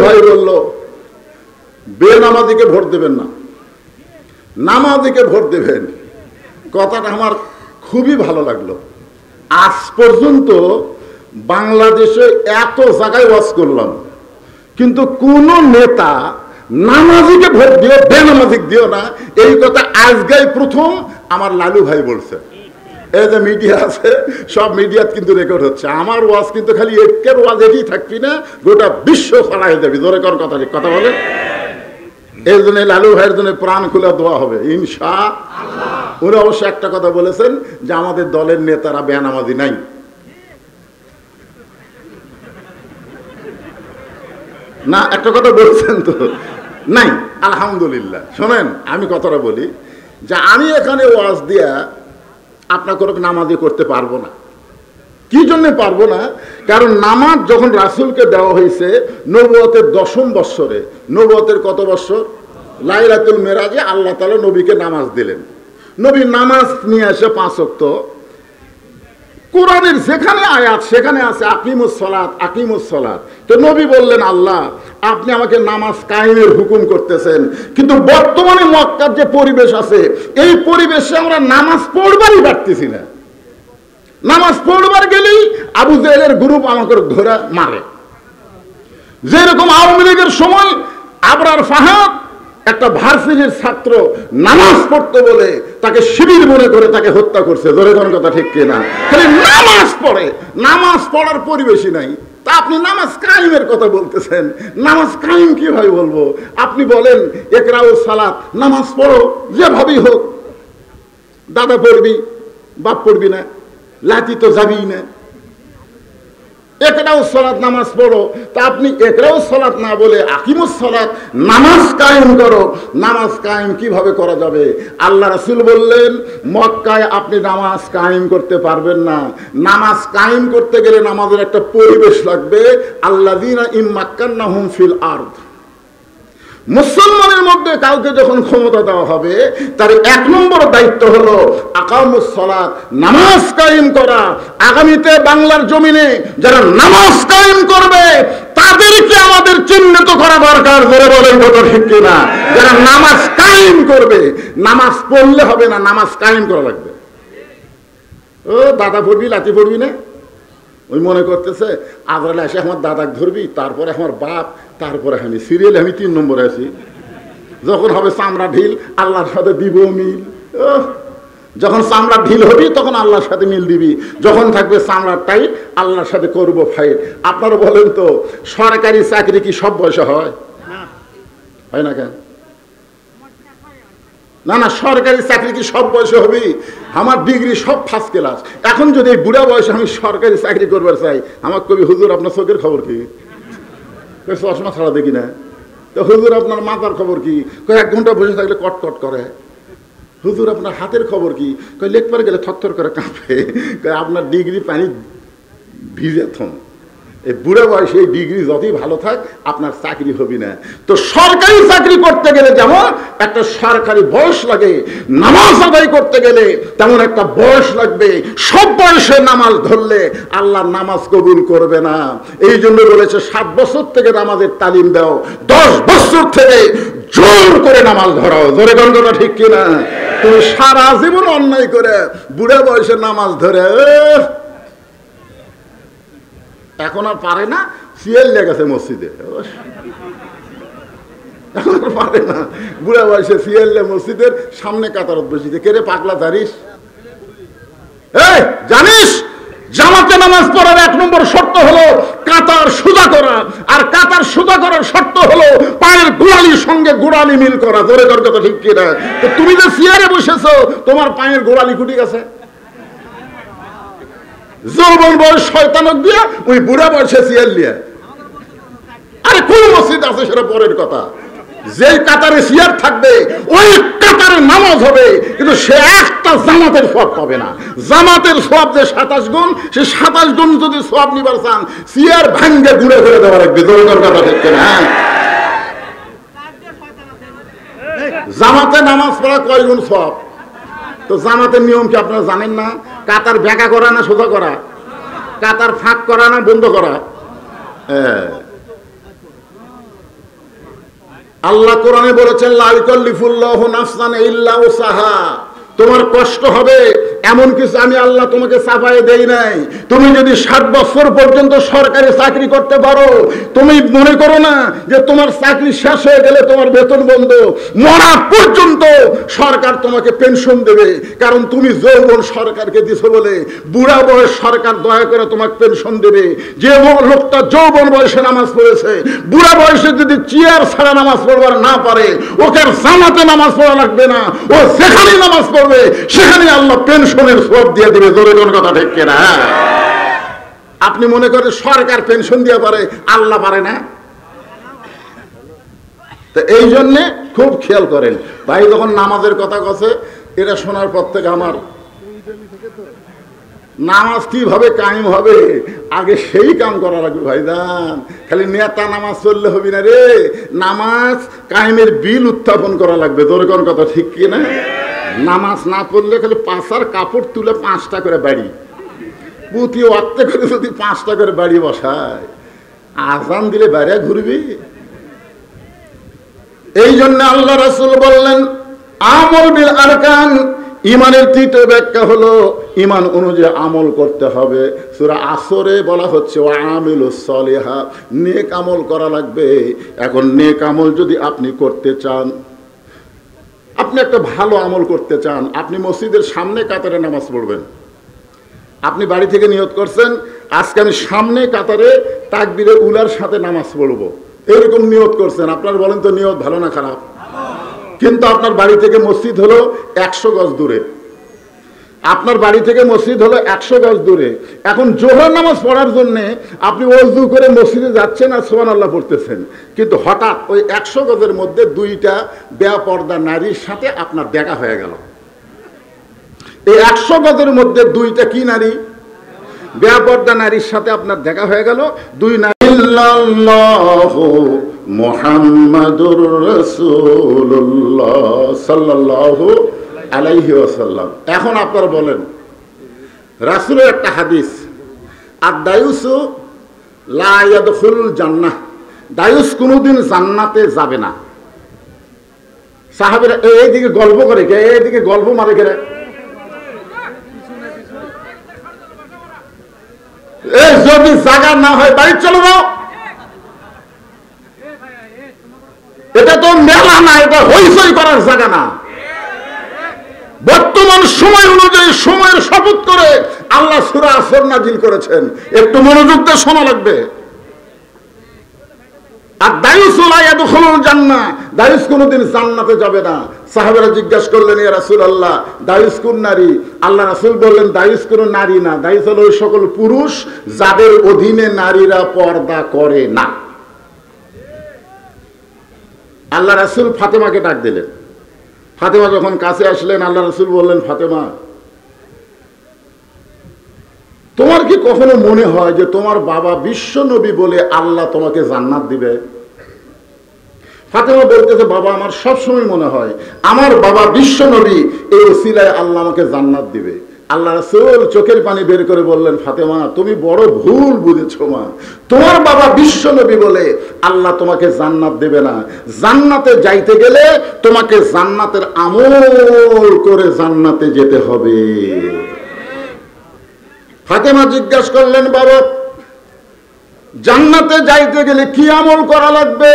ভাই বলল বেনামাজিকে ভোট দেবেন না, নামাজিকে ভোট দেবেন। কথাটা আমার খুবই ভালো লাগলো। আজ পর্যন্ত বাংলাদেশে এত জায়গায় ওয়াজ করলাম, কিন্তু কোন নেতা নামাজিকে ভোট দিও বেনামাজিক দিও না এই কথা আজকেই প্রথম আমার লালু ভাই বলছে। এই যে মিডিয়া আছে, সব মিডিয়াত কিন্তু রেকর্ড হচ্ছে। আমার ওয়াজ কিন্তু খালি একের ওয়াজ এটি থাকবি না, গোটা বিশ্ব ছড়াই যাবি। জোরে কর কথা, কথা বলে। এই জন্য লালু ভাইয়ের জন্য প্রাণ খুলে দোয়া হবে ইনশাআল্লাহ। উনি অবশ্য একটা কথা বলেছেন যে আমাদের দলের নেতারা বেনামাজি নাই। না, একটা কথা বলছেন তো নাই, আলহামদুলিল্লাহ। শোনেন, আমি কথাটা বলি যে আমি এখানে ওয়াজ দিয়া আপনাকে নামাজি করতে পারবো না। কি জন্য পারবো না? কারণ নামাজ যখন রাসূলকে দেওয়া হয়েছে নবুয়তের 10ম বৎসরে, নবুয়তের কত বৎসর? লাইলাতুল মেরাজে আল্লাহ তাআলা নবীকে নামাজ দিলেন। নবী নামাজ নিয়ে আসে 5 ওয়াক্ত। কোরআনের যেখানে আয়াত সেখানে আছে আকিমুস সালাত, আকিমুস সালাত। তো নবী বললেন, আল্লাহ আপনি আমাকে নামাজ কায়েমের হুকুম করতেছেন, কিন্তু বর্তমানে মক্কার যে পরিবেশ আছে এই পরিবেশে আমরা নামাজ পড়বারই পারতেছি না। নামাজ পড়বার গেলেই আবু জাহেলের গ্রুপ আমাকে ধরে মারে। যেরকম আওয়ামী লীগের সময় আবরার ফাহাদ একটা ভার্সিটির ছাত্র নামাজ পড়তে বলে তাকে শিবির মনে করে তাকে হত্যা করছে। ধরে কোন কথা ঠিক কিনা? খালি নামাজ পড়ে, নামাজ পড়ার পরিবেশই নাই। তা আপনি নামাজ কায়েমের কথা বলতেছেন, নামাজ কায়েম কিভাবে বলবো? আপনি বলেন ইকরাউস সালাত, নামাজ পড়ো যেভাবেই হোক। দাদা পড়বি, বাপ পড়বি না, লাতি তো যাবি না। একরাউস সালাত, নামাজ পড়ো। তা আপনি একরাউস সালাত না বলে আকিমুস সালাত, নামাজ কায়েম করো। নামাজ কায়েম কিভাবে করা যাবে? আল্লাহ রাসূল বললেন মক্কায় আপনি নামাজ কায়েম করতে পারবেন না। নামাজ কায়েম করতে গেলে নামাজের একটা পরিবেশ লাগবে। আল্লাযীনা ইম্মাক্কান্নাহুম ফিল আরদ, মুসলমানের মধ্যে কাউকে যখন ক্ষমতা দেওয়া হবে তার 1 নম্বর দায়িত্ব হলো আকামুস সালাত, নামাজ কায়েম করা। আগামীতে বাংলার জমিনে যারা নামাজ কায়েম করবে তাদেরকে আমাদের চিহ্নিত করা দরকার। জোরে বলেন কথা ঠিক কিনা? যারা নামাজ কায়েম করবে, নামাজ পড়লে হবে না, নামাজ কায়েম করা লাগবে। ও দাদা পড়বি, লাঠি পড়বি না, ওই মনে করতেছে আজরাইল এসে আমার দাদাকে ধরবি, তারপরে আমার বাপ, তারপরে আমি সিরিয়ালে আমি 3 নম্বরে আছি। যখন হবে চামড়া ঢিল আল্লাহর সাথে দিব মিল। যখন চামড়া ঢিল হবি তখন আল্লাহর সাথে মিল দিবি, যখন থাকবে চামড়ার টাইট আল্লাহর সাথে করবো ফাইট। আপনারা বলেন তো সরকারি চাকরি কি সব বয়সে হয়? হয় না কেন? না না, সরকারি চাকরি কি সব বয়সে হবে? আমার ডিগ্রি সব ফার্স্ট ক্লাস। এখন যদি এই বুড়া বয়সে আমি সরকারি চাকরি করবার চাই, আমার কবি হুজুর আপনার চোখের খবর কি? চশমা ছাড়া দেখি না। তো হুজুর আপনার মাথার খবর কি? 1 ঘন্টা বসে থাকলে কটকট করে। হুজুর আপনার হাতের খবর কি? লেখবার গেলে থরথর করে কাঁপে। আপনার ডিগ্রি পানি ভিজে থম। এই বুড়া বয়সে এই ডিগ্রি যতই ভালো থাক আপনার চাকরি হবে না। তো সরকারি চাকরি করতে গেলে যেমন একটা সরকারি বয়স লাগে, নামাজ আদায় করতে গেলে তেমন একটা বয়স লাগবে। সব বয়সে নামাজ ধরলে আল্লাহ নামাজ কবুল করবে না। এই জন্য বলেছে 7 বছর থেকে নামাজের তালিম দাও, 10 বছর থেকে জোর করে নামাজ ধরাও। জোরে গন্ধটা ঠিক কিনা? তুমি সারা জীবন অন্যায় করে বুড়া বয়সে নামাজ ধরে এখন আর পারে না, সিএল লেগেছে মসজিদে, এখন আর পারে না। বুড়া বয়সে সিএল মসজিদের সামনে কাতারত বসিতে, কে রে পাগলা জানিস? এই জানিস জামাতে নামাজ পড়ার 1 নম্বর শর্ত হলো কাতার সোজা করা, আর কাতার সোজা করার শর্ত হলো পায়ের গোড়ালির সঙ্গে গোড়ালি মিল করা। জোরে কর কথা ঠিক কিনা? তো তুমি যে সিয়ারে বসেছো তোমার পায়ের গোড়ালি কুটি গেছে। যৌবন বয়স শয়তানক দিয়ে ওই বুড়া বয়সে সিয়ার লিয়া। আরে কোন মসজিদ আছে সেটা পরের কথা। যেই কাতারে সিয়ার থাকবে ওই কাতারে নামাজ হবে, কিন্তু সে একটা জামাতের সওয়াব পাবে না। জামাতের সওয়াব যে 27 গুণ, সে 27 গুণ যদি সওয়াব নিবার চান সিয়ার ভাঙ্গে ঘুরে ঘুরে দেওয়া লাগবে। দরকার কথা ঠিক না? জামাতে নামাজ পড়া কয় গুণ সওয়াব? তো জামাতের নিয়ম কি আপনারা জানেন না? কাতার ব্যাকা করা না সোজা করা? কাতার ফাঁক করা না বন্ধ করা? আল্লাহ কোরআনে বলেছেন লা ইউকাল্লিফুল্লাহু নাফসান ইল্লা উসাহা, তোমার কষ্ট হবে এমন কিছু আমি আল্লাহ তোমাকে চাপায়ে দেই নাই। তুমি যদি 60 বছর পর্যন্ত সরকারি চাকরি করতে পারো, তুমি মনে করো না যে তোমার চাকরি শেষ হয়ে গেলে তোমার বেতন বন্ধ। মরা পর্যন্ত সরকার তোমাকে পেনশন দেবে, কারণ তুমি যৌবন সরকারকে দিছো বলে। বুড়া বয়স সরকার দয়া করে তোমাকে পেনশন দেবে। যে লোকটা যৌবন বয়সে নামাজ পড়েছে, বুড়া বয়সে যদি চেয়ার ছাড়া নামাজ পড়বার না পারে, ওকে জামাতে নামাজ পড়া লাগবে না, ও যেখানে নামাজ পড়বে সেখানে আল্লাহ পেনশনের সওয়াব দিয়ে দিবে। জোরে কোন কথা ঠিক কিনা? আপনি মনে করেন সরকার পেনশন দিয়ে পারে, আল্লাহ পারে না? তো এই জন্যে খুব খেয়াল করেন ভাই, যখন নামাজের কথা কছে এটা শোনার পর থেকে আমার নামাজ কিভাবে কায়েম হবে আগে সেই কাম করা লাগবে ভাইজান। খালি নেতা নামাজ পড়লে হবে না রে, নামাজ কায়েমের বিল উত্থাপন করা লাগবে। জোরে কোন কথা ঠিক কিনা? নামাজ না পড়লে খালি পাশার কাপড় তুলে 5টা করে বাড়ি, প্রতি ওয়াক্তে করে যদি 5টা করে বাড়ি বসায়, আজান দিলে বাইরে ঘুরবি। এই জন্য আল্লাহ রাসূল বললেন আমল বিল আরকান, ইমানের তৃতীয় ব্যাখ্যা হলো ইমান অনুযায়ী আমল করতে হবে। সূরা আসরে বলা হচ্ছে ওয়া আমিলুস সলিহা, নেক আমল করা লাগবে। এখন নেক আমল যদি আপনি করতে চান, আপনি একটা ভালো আমল করতে চান, আপনি মসজিদের সামনে কাতারে নামাজ পড়বেন। আপনি বাড়ি থেকে নিয়ত করছেন আজকে আমি সামনে কাতারে তাকবীরে উলার সাথে নামাজ পড়ব, এরকম নিয়ত করছেন। আপনার বলেন তো নিয়ত ভালো না খারাপ? কিন্তু আপনার বাড়ি থেকে মসজিদ হলো 100 গজ দূরে, আপনার বাড়ি থেকে মসজিদ হলো 100 গজ দূরে। এখন জোহর নামাজ পড়ার জন্য আপনি ওযু করে মসজিদে যাচ্ছেন আর সুবহানাল্লাহ পড়তেছেন, কিন্তু হঠাৎ ওই 100 গজের মধ্যে 2টা বেপরদা নারীর সাথে আপনার দেখা হয়ে গেল। এই 100 গজের মধ্যে 2টা কি নারী? বেপরদা নারীর সাথে আপনার দেখা হয়ে গেল। 2 নারী ইল্লাল্লাহু মুহাম্মাদুর রাসূলুল্লাহ সাল্লাল্লাহু আলাইহি ওয়াসাল্লাম। এখন আপনারা বলেন, রাসূলের একটা হাদিস, আদ-দায়ুসু লা ইয়াদখুলুল জান্নাহ, দায়ুস কোনোদিন জান্নাতে যাবে না। সাহাবীরা এইদিকে গল্প করে, এইদিকে গল্প মারে করে, এই যদি জায়গা না হয় বাড়ি চলে যাও। এটা তো মেলা না, এটা হইচই করার জায়গা না। বর্তমান সময় অনুযায়ী সময়ের শপথ করে আল্লাহ সূরা আসর নাজিল করেছেন, একটু মনোযোগ দিয়ে শোনা লাগবে। আর দায়ুস লা ইয়াদখুলুল জান্নাহ, দায়ুস কোনোদিন জান্নাতে যাবে না। সাহাবারা জিজ্ঞাসা করলেন ইয়া রাসূলুল্লাহ, দায়ুস কোন নারী? আল্লাহ রাসূল বললেন দায়ুস কোন নারী না, দায়ুস হলো ওই সকল পুরুষ যাদের অধীনে নারীরা পর্দা করে না। আল্লাহ রাসূল ফাতেমাকে ডাক দিলেন। ফাতেমা যখন কাছে আসলেন, আল্লাহ রাসূল বললেন ফাতেমা, তোমার কি কখনো মনে হয় যে তোমার বাবা বিশ্ব নবী বলে আল্লাহ তোমাকে জান্নাত দিবে? ফাতেমা বলতেছে বাবা আমার সবসময় মনে হয় আমার বাবা বিশ্ব নবী, এই ওসিলায় আল্লাহ আমাকে জান্নাত দিবে। আল্লাহ রাসূল চোখের পানি বের করে বললেন ফাতেমা তুমি বড় ভুল বুঝেছো মা, তোমার বাবা বিশ্ব নবী বলে আল্লাহ তোমাকে জান্নাত দেবে না। জান্নাতে যাইতে গেলে তোমাকে জান্নাতের আমল করে জান্নাতে যেতে হবে। ফাতেমা জিজ্ঞাসা করলেন বাবা জান্নাতে যাইতে গেলে কি আমল করা লাগবে?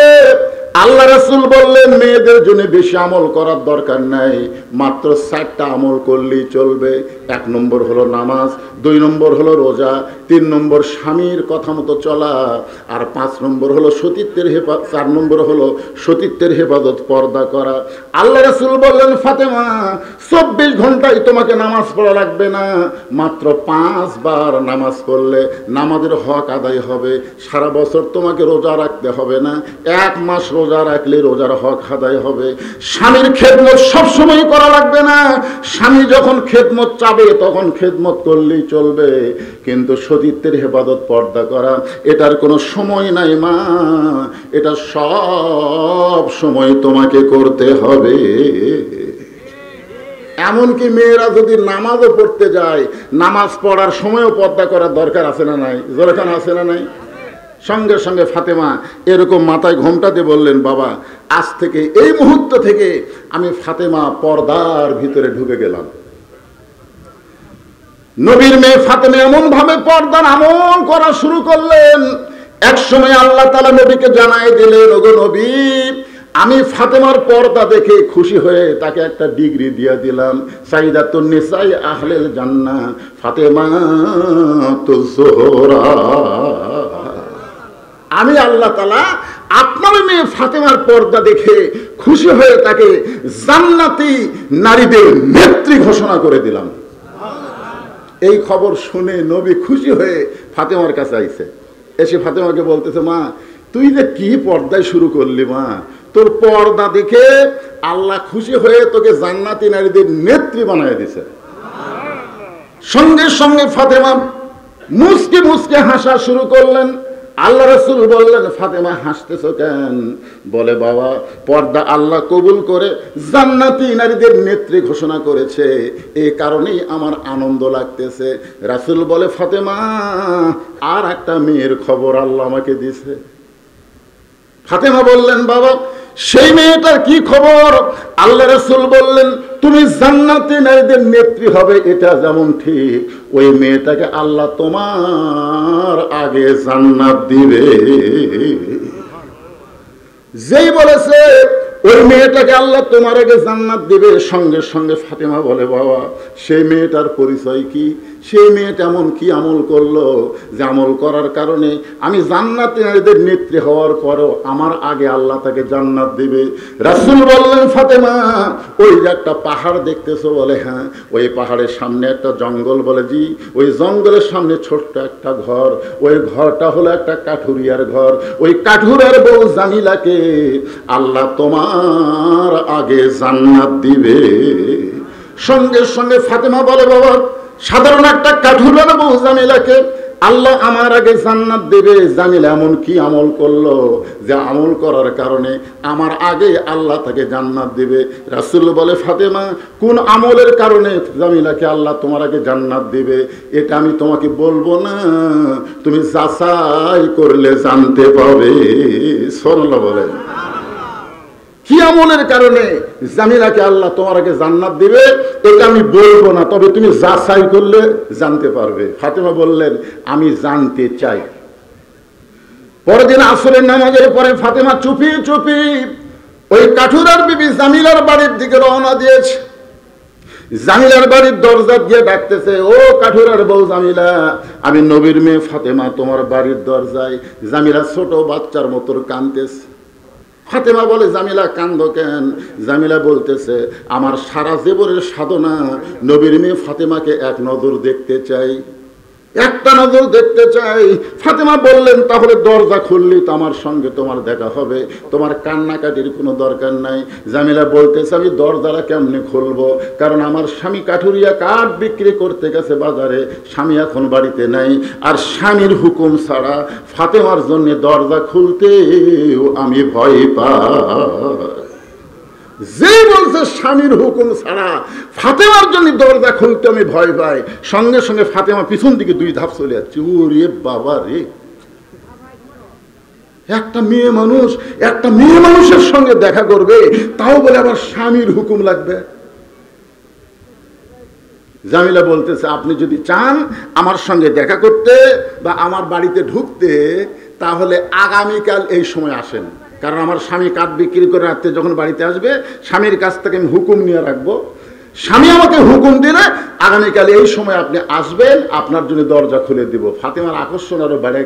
আল্লাহ রাসূল বললেন মেয়েদের জন্য বেশি আমল করার দরকার নাই, মাত্র 4টা আমল করলেই চলবে। 1 নম্বর হলো নামাজ, 2 নম্বর হলো রোজা, 3 নম্বর স্বামীর কথা মতো চলা, আর 5 নম্বর হলো সতীত্বের হেফাজত, 4 নম্বর হলো সতীত্বের হেফাজত, পর্দা করা। আল্লাহ রাসূল বললেন ফাতেমা 24 ঘন্টায় তোমাকে নামাজ পড়া লাগবে না, মাত্র 5 বার নামাজ পড়লে নামাজের হক আদায় হবে। সারা বছর তোমাকে রোজা রাখতে হবে না, 1 মাস রোজা রাখলে রোজার হক আদায় হবে। স্বামীর খেদমত সবসময় করা লাগবে না, স্বামী যখন খেদমত চাবে তখন খেদমত করলেই চলবে, কিন্তু সতীত্বের হেফাজত, পর্দা করা এটার কোনো সময় নাই মা, এটা সব সময় তোমাকে করতে হবে। এমনকি মেয়েরা যদি নামাজও পড়তে যায়, নামাজ পড়ার সময়ও পর্দা করার দরকার আছে না নাই? জোরেখান আছে না নাই? সঙ্গে সঙ্গে ফাতেমা এরকম মাথায় ঘোমটা দিয়ে বললেন বাবা আজ থেকে এই মুহূর্ত থেকে আমি ফাতেমা পর্দার ভিতরে ঢুকে গেলাম। নবীর মেয়ে ফাতেমা এমন ভাবে পর্দার আমল করা শুরু করলেন, এক সময় আল্লাহ তাআলা নবীকে জানাই দিলেন, ওগো নবী, আমি ফাতেমার পর্দা দেখে খুশি হয়ে তাকে একটা ডিগ্রি দিয়ে দিলাম, সাইয়্যিদাতুন নিসাই আহলিল জান্নাহ ফাতেমাতুজ যোহরা। আমি আল্লাহ তাআলা আপনার মেয়ে ফাতেমার পর্দা দেখে খুশি হয়ে তাকে জান্নাতি নারীদের নেত্রী ঘোষণা করে দিলাম। এই খবর শুনে নবী খুশি হয়ে ফাতেমার কাছে আইছে, এসে ফাতেমাকে বলতেছে, মা তুই যে কি পর্দায় শুরু করলি মা, তোর পর্দা দেখে আল্লাহ খুশি হয়ে তোকে জান্নাতি নারীদের নেত্রী বানায় দিছে। সঙ্গে সঙ্গে ফাতেমা মুচকে মুচকে হাসা শুরু করলেন। আল্লাহ রাসূল বললেন, ফাতেমা হাসতেছো কেন? বলে, বাবা, পর্দা আল্লাহ কবুল করে জান্নাতি নারীদের নেত্রী ঘোষণা করেছে, এই কারণেই আমার আনন্দ লাগতেছে। রাসূল বলে, ফাতেমা, আর একটা মেয়ের খবর আল্লাহ আমাকে দিছে। ফাতেমা বললেন, বাবা, সেই মেয়েটার কি খবর? আল্লাহ রাসূল বললেন, তুমি জান্নাতি নারীদের নেত্রী হবে এটা যেমন ঠিক, ওই মেয়েটাকে আল্লাহ তোমার আগে জান্নাত দিবে। যেই বলেছে ওই মেয়েটাকে আল্লাহ তোমার আগে জান্নাত দিবে, সঙ্গে সঙ্গে ফাতেমা বলে, বাবা, সেই মেয়েটার পরিচয় কি? সেই মেয়েটা এমন কি আমল করলো যে আমল করার কারণে আমি জান্নাতি নারীদের নেত্রী হওয়ার পরও আমার আগে আল্লাহ তাকে জান্নাত দিবে? রাসূল বললেন, ফাতেমা, ওই যে একটা পাহাড় দেখতেছো? বলে, হ্যাঁ। ওই পাহাড়ের সামনে একটা জঙ্গল? বলে, জি। ওই জঙ্গলের সামনে ছোট্ট একটা ঘর, ওই ঘরটা হলো একটা কাঠুরিয়ার ঘর। ওই কাঠুরিয়ার বউ জামিলাকে আল্লাহ তোমার আগে জান্নাত দিবে। সঙ্গে সঙ্গে ফাতেমা বলে, বাবা, সাধারণ একটা কাঠুরিয়ার বউ জামিলাকে আল্লাহ আমার আগে জান্নাত দেবে? জামিলা এমন কি আমল করলো যে আমল করার কারণে আমার আগে আল্লাহ তাকে জান্নাত দিবে? রাসূল বলে, ফাতেমা, কোন আমলের কারণে জামিলাকে আল্লাহ তোমার আগে জান্নাত দিবে এটা আমি তোমাকে বলবো না, তুমি যাচাই করলে জানতে পাবে। সুবহানাল্লাহ বলেন। কি আমলের কারণে জামিলাকে আল্লাহ তোমার আগে জান্নাত দিবে এটা আমি বলবো না, তবে তুমি যাচাই করলে জানতে পারবে। ফাতেমা বললেন, আমি জানতে চাই। পরের দিন আসরের নামাজের পরে ফাতেমা চুপি চুপি ওই কাঠুরার বিবি জামিলার বাড়ির দিকে রওনা দিয়েছে। জামিলার বাড়ির দরজা দিয়ে ডাকতেছে, ও কাঠুরার বউ জামিলা, আমি নবীর মেয়ে ফাতেমা তোমার বাড়ির দরজায়। জামিলা ছোট বাচ্চার মতো কাঁদতেছে। ফাতেমা বলে, জামিলা কান্দো কেন? জামিলা বলতেছে, আমার সারা জীবনের সাধনা নবীর মেয়ে ফাতেমাকে এক নজর দেখতে চাই, একটা নজর দেখতে চাই। ফাতেমা বললেন, তাহলে দরজা খুললি তো আমার সঙ্গে তোমার দেখা হবে, তোমার কান্নাকাটির কোনো দরকার নাই। জামিলা বলতেছে, আমি দরজাটা কেমনে খুলবো? কারণ আমার স্বামী কাঠুরিয়া কাঠ বিক্রি করতে গেছে বাজারে, স্বামী এখন বাড়িতে নাই, আর স্বামীর হুকুম ছাড়া ফাতেমার জন্য দরজা খুলতেও আমি ভয় পাই। যে বলছে স্বামীর হুকুম ছাড়া ফাতেমার জন্য দরজা খুলতে আমি ভয় পাই, সঙ্গে সঙ্গে ফাতেমা পিছন দিকে 2 ধাপ চলে যাচ্ছে। ওরে বাবা রে, একটা মেয়ে মানুষের সঙ্গে দেখা করবে, তাও বলে আবার স্বামীর হুকুম লাগবে। জামিলা বলতেছে, আপনি যদি চান আমার সঙ্গে দেখা করতে বা আমার বাড়িতে ঢুকতে, তাহলে আগামীকাল এই সময় আসেন, কারণ আমার স্বামী কাঠ বিক্রি করে রাত্রে যখন বাড়িতে আসবে, স্বামীর কাছ থেকে আমি হুকুম নিয়ে রাখবো। স্বামী আমাকে হুকুম দিলে আগামীকাল এই সময় আপনি আসবেন, আপনার জন্য দরজা খুলে দিব। ফাতেমার আকর্ষণ আরো বেড়ে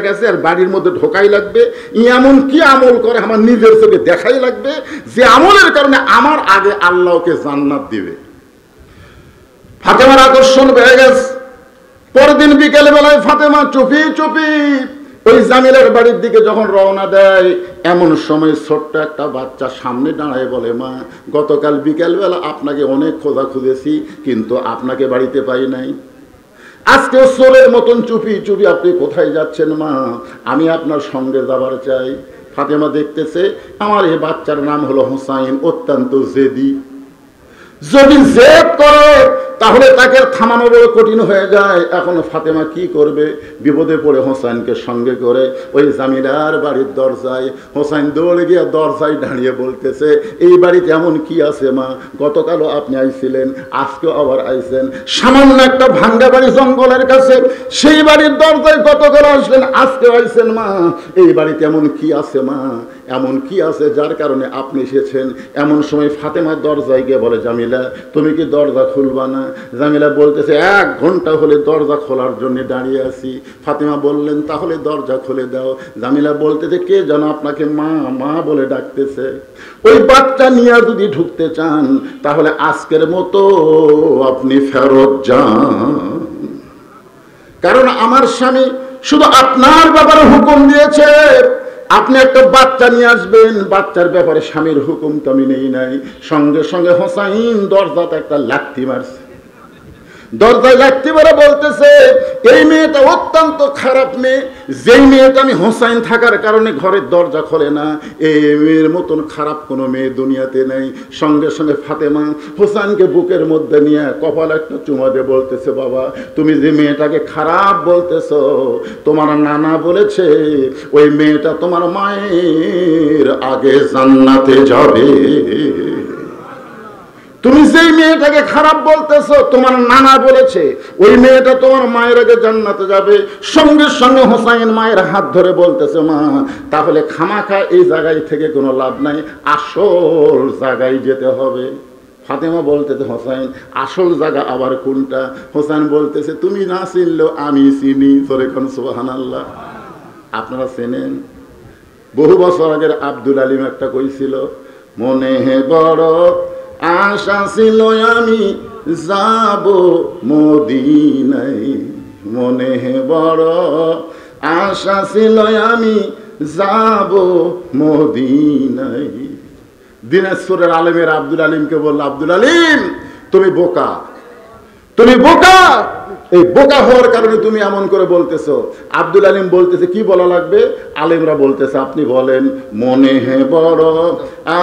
গেছে, আর বাড়ির মধ্যে ঢোকাই লাগবে। এমন কি আমল করে আমার নিজের চোখে দেখাই লাগবে, যে আমলের কারণে আমার আগে আল্লাহকে জান্নাত দিবে। ফাতেমার আকর্ষণ বেড়ে গেছে। পরের দিন বিকেল বেলায় ফাতেমা চুপি চুপি ওই জামিলার বাড়ির দিকে যখন রওনা দেয়, এমন সময় ছোট্ট একটা বাচ্চা সামনে দাঁড়ায় বলে, মা, গতকাল বিকেলবেলা আপনাকে অনেক খোঁজা খুঁজেছি, কিন্তু আপনাকে বাড়িতে পাই নাই। আজকে চোরের মতন চুপি চুপি আপনি কোথায় যাচ্ছেন মা? আমি আপনার সঙ্গে যাবার চাই। ফাতেমা দেখতেছে আমার এই বাচ্চার নাম হলো হুসাইন, অত্যন্ত জেদি। যদি জেদ করে তাহলে তাকে থামানো বড় কঠিন হয়ে যায়। এখন ফাতেমা কি করবে? বিপদে পড়ে হোসেনকে সঙ্গে করে ওই জামিলার বাড়ির দরজায়, হোসেন দৌড়ে গিয়ে দরজায় দাঁড়িয়ে বলতেছে, এই বাড়িতে এমন কি আছে মা? গতকালও আপনি আইছিলেন, আজকেও আবার আইছেন। সামান্য একটা ভাঙ্গা বাড়ি জঙ্গলের কাছে, সেই বাড়ির দরজায় গতকাল আসলেন, আজকেও আইছেন মা। এই বাড়িতে এমন কি আছে মা? এমন কি আছে যার কারণে আপনি এসেছেন? এমন সময় ফাতেমার দরজায় গিয়ে বলে, জামিলা তুমি কি দরজা খুলবা না? জামিলা বলতেছে, 1 ঘন্টা হলে দরজা খোলার জন্য দাঁড়িয়ে আছি। ফাতেমা বললেন, তাহলে দরজা খুলে দাও। জামিলা বলতেছে, কে যেন আপনাকে মা মা বলে ডাকতেছে। ওই বাচ্চা নিয়ে যদি ঢুকতে চান তাহলে আজকের মতো আপনি ফেরত যান, কারণ আমার স্বামী শুধু আপনার ব্যাপারে হুকুম দিয়েছে আপনি একটা বাচ্চা নিয়ে আসবেন। বাচ্চার ব্যাপারে স্বামীর হুকুম তো আমি নেই নাই। সঙ্গে সঙ্গে হোসাইন দরজাতে একটা লাথি মারছে। দরজায় লাথি মারা বলতেছে, এই মেয়েটা অত্যন্ত খারাপ মেয়ে। যেই মেয়েটা আমি হোসাইন থাকার কারণে ঘরের দরজা খোলে না, এই মেয়ের মতন খারাপ কোনো মেয়ে দুনিয়াতে নেই। সঙ্গে সঙ্গে ফাতেমা হোসাইনকে বুকের মধ্যে নিয়ে কপাল একটা চুমা দিয়ে বলতেছে, বাবা তুমি যে মেয়েটাকে খারাপ বলতেছ, তোমার নানা বলেছে ওই মেয়েটা তোমার মায়ের আগে জান্নাতে যাবে। তুমি যেই মেয়েটাকে খারাপ বলতেছো, তোমার নানা বলেছে ওই মেয়েটা তোমার মায়ের আগে জান্নাতে যাবে। সঙ্গে সঙ্গে হোসাইন মায়ের হাত ধরে বলতেছে, মা তাহলে খামাখা এই জায়গায় থেকে কোনো লাভ নাই, আসল জায়গায় যেতে হবে। ফাতেমা বলতেছে, হোসাইন আসল জায়গা আবার কোনটা? হোসাইন বলতেছে, তুমি না চিনলেও আমি চিনি। তোর এখন সুবহানাল্লাহ। আপনারা চেনেন, বহু বছর আগের আব্দুল আলিম একটা কইছিল, মনে হে বড় আশা ছিল আমি যাব মদিনায়, মনে হে বড় আশা ছিল আমি যাব মদিনায়। দিনাজপুরের আলেমের আব্দুল আলিমকে বলল, আব্দুল আলিম তুমি বোকা, তুমি বোকা, এই বোকা হওয়ার কারণে তুমি এমন করে বলতেছো। আব্দুল আলিম বলতেছে, কি বলা লাগবে? আলেমরা বলতেছে, আপনি বলেন, মনে হে বড়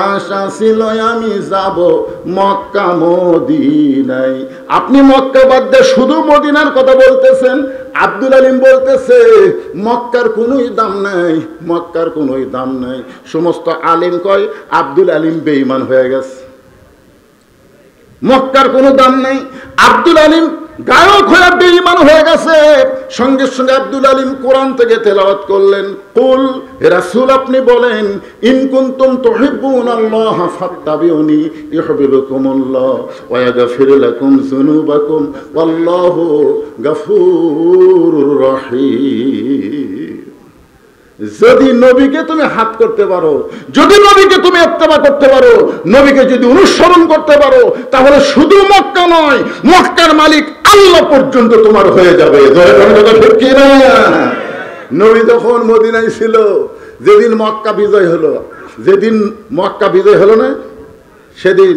আশা ছিল আমি যাব মক্কা মদিনায়। আপনি মক্কা বাদ দিয়ে শুধু মদিনার কথা বলতেছেন। আব্দুল আলিম বলতেছে, মক্কার কোনোই দাম নাই, মক্কার কোনোই দাম নাই। সমস্ত আলিম কয় আব্দুল আলিম বেঈমান হয়ে গেছে, মক্কার কোনো দাম নাই। আব্দুল আলিম গায়ক হয়ে বেঈমান হয়ে গেছে। সঙ্গে সঙ্গে আব্দুল আলিম কোরআন থেকে তেলাওয়াত করলেন, কুল হে রাসূল আপনি বলেন, ইন কুনতুম তুহিব্বুনাল্লাহ ফাত্তাবিউনি ইউহিব্বুকুমুল্লাহ ওয়া ইয়াগফির লাকুম যুনুবাকুম ওয়াল্লাহু গফুরুর রহিম। যদি নবীকে তুমি হাত করতে পারো, যদি নবীকে তুমি ইত্তেবা করতে পারো, নবীকে যদি অনুসরণ করতে পারো, তাহলে শুধু মক্কা নয়, মক্কার মালিক আল্লাহ পর্যন্ত তোমার হয়ে যাবে। ঠিক কি না? নবী যখন মদিনায় ছিল, যেদিন মক্কা বিজয় হলো, যেদিন মক্কা বিজয় হলো না, সেদিন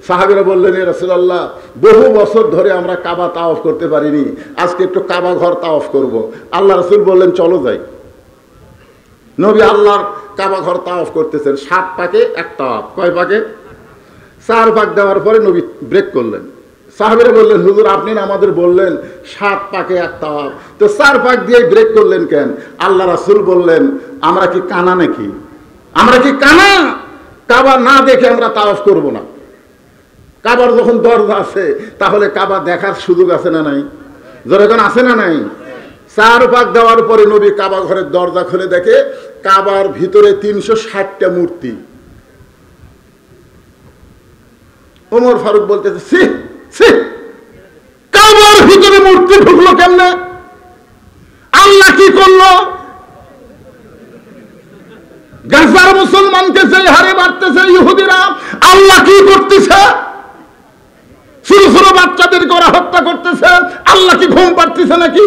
সাহাবীরা বললেন, ইয়া রাসূলুল্লাহ বহু বছর ধরে আমরা কাবা তাওয়াফ করতে পারিনি, আজকে একটু কাবা ঘর তাওয়াফ করব। আল্লাহ রাসূল বললেন, চলো যাই। নবী আল্লাহর কাবা ঘর তাওয়াফ করতেছেন, 7 পাকে এক তাওয়াফ। কয় পাকে? 4 পাক দেওয়ার পরে নবী ব্রেক করলেন। সাহাবীরা বললেন, হুজুর আপনি না আমাদের বললেন 7 পাকে এক তাওয়াফ, তো 4 পাক দিয়ে ব্রেক করলেন কেন? আল্লাহ রাসূল বললেন, আমরা কি কানা নাকি? আমরা কি কানা? কাবা না দেখে আমরা তাওয়াফ করব না। কাবার যখন দরজা আছে, তাহলে কাবা দেখার সুযোগ আছে না নাই? যখন আছে না নাই? 4 পাক দেওয়ার পরে নবী কাবা ঘরের দরজা খুলে দেখে কাবার ভিতরে 360টা মূর্তি। ওমর ফারুক বলতেছে, সি সি, কাবার ভিতরে মূর্তি ঢুকলো কেমনে? আল্লাহ কি করলো? গাজার মুসলমানকে যে হারে মারতেছে ইহুদিরা, আল্লাহ কি করতেছে? ছোট ছোট বাচ্চাদেরকে ওরা হত্যা করতেছে, আল্লাহ কি ঘুম পাড়তেছে নাকি?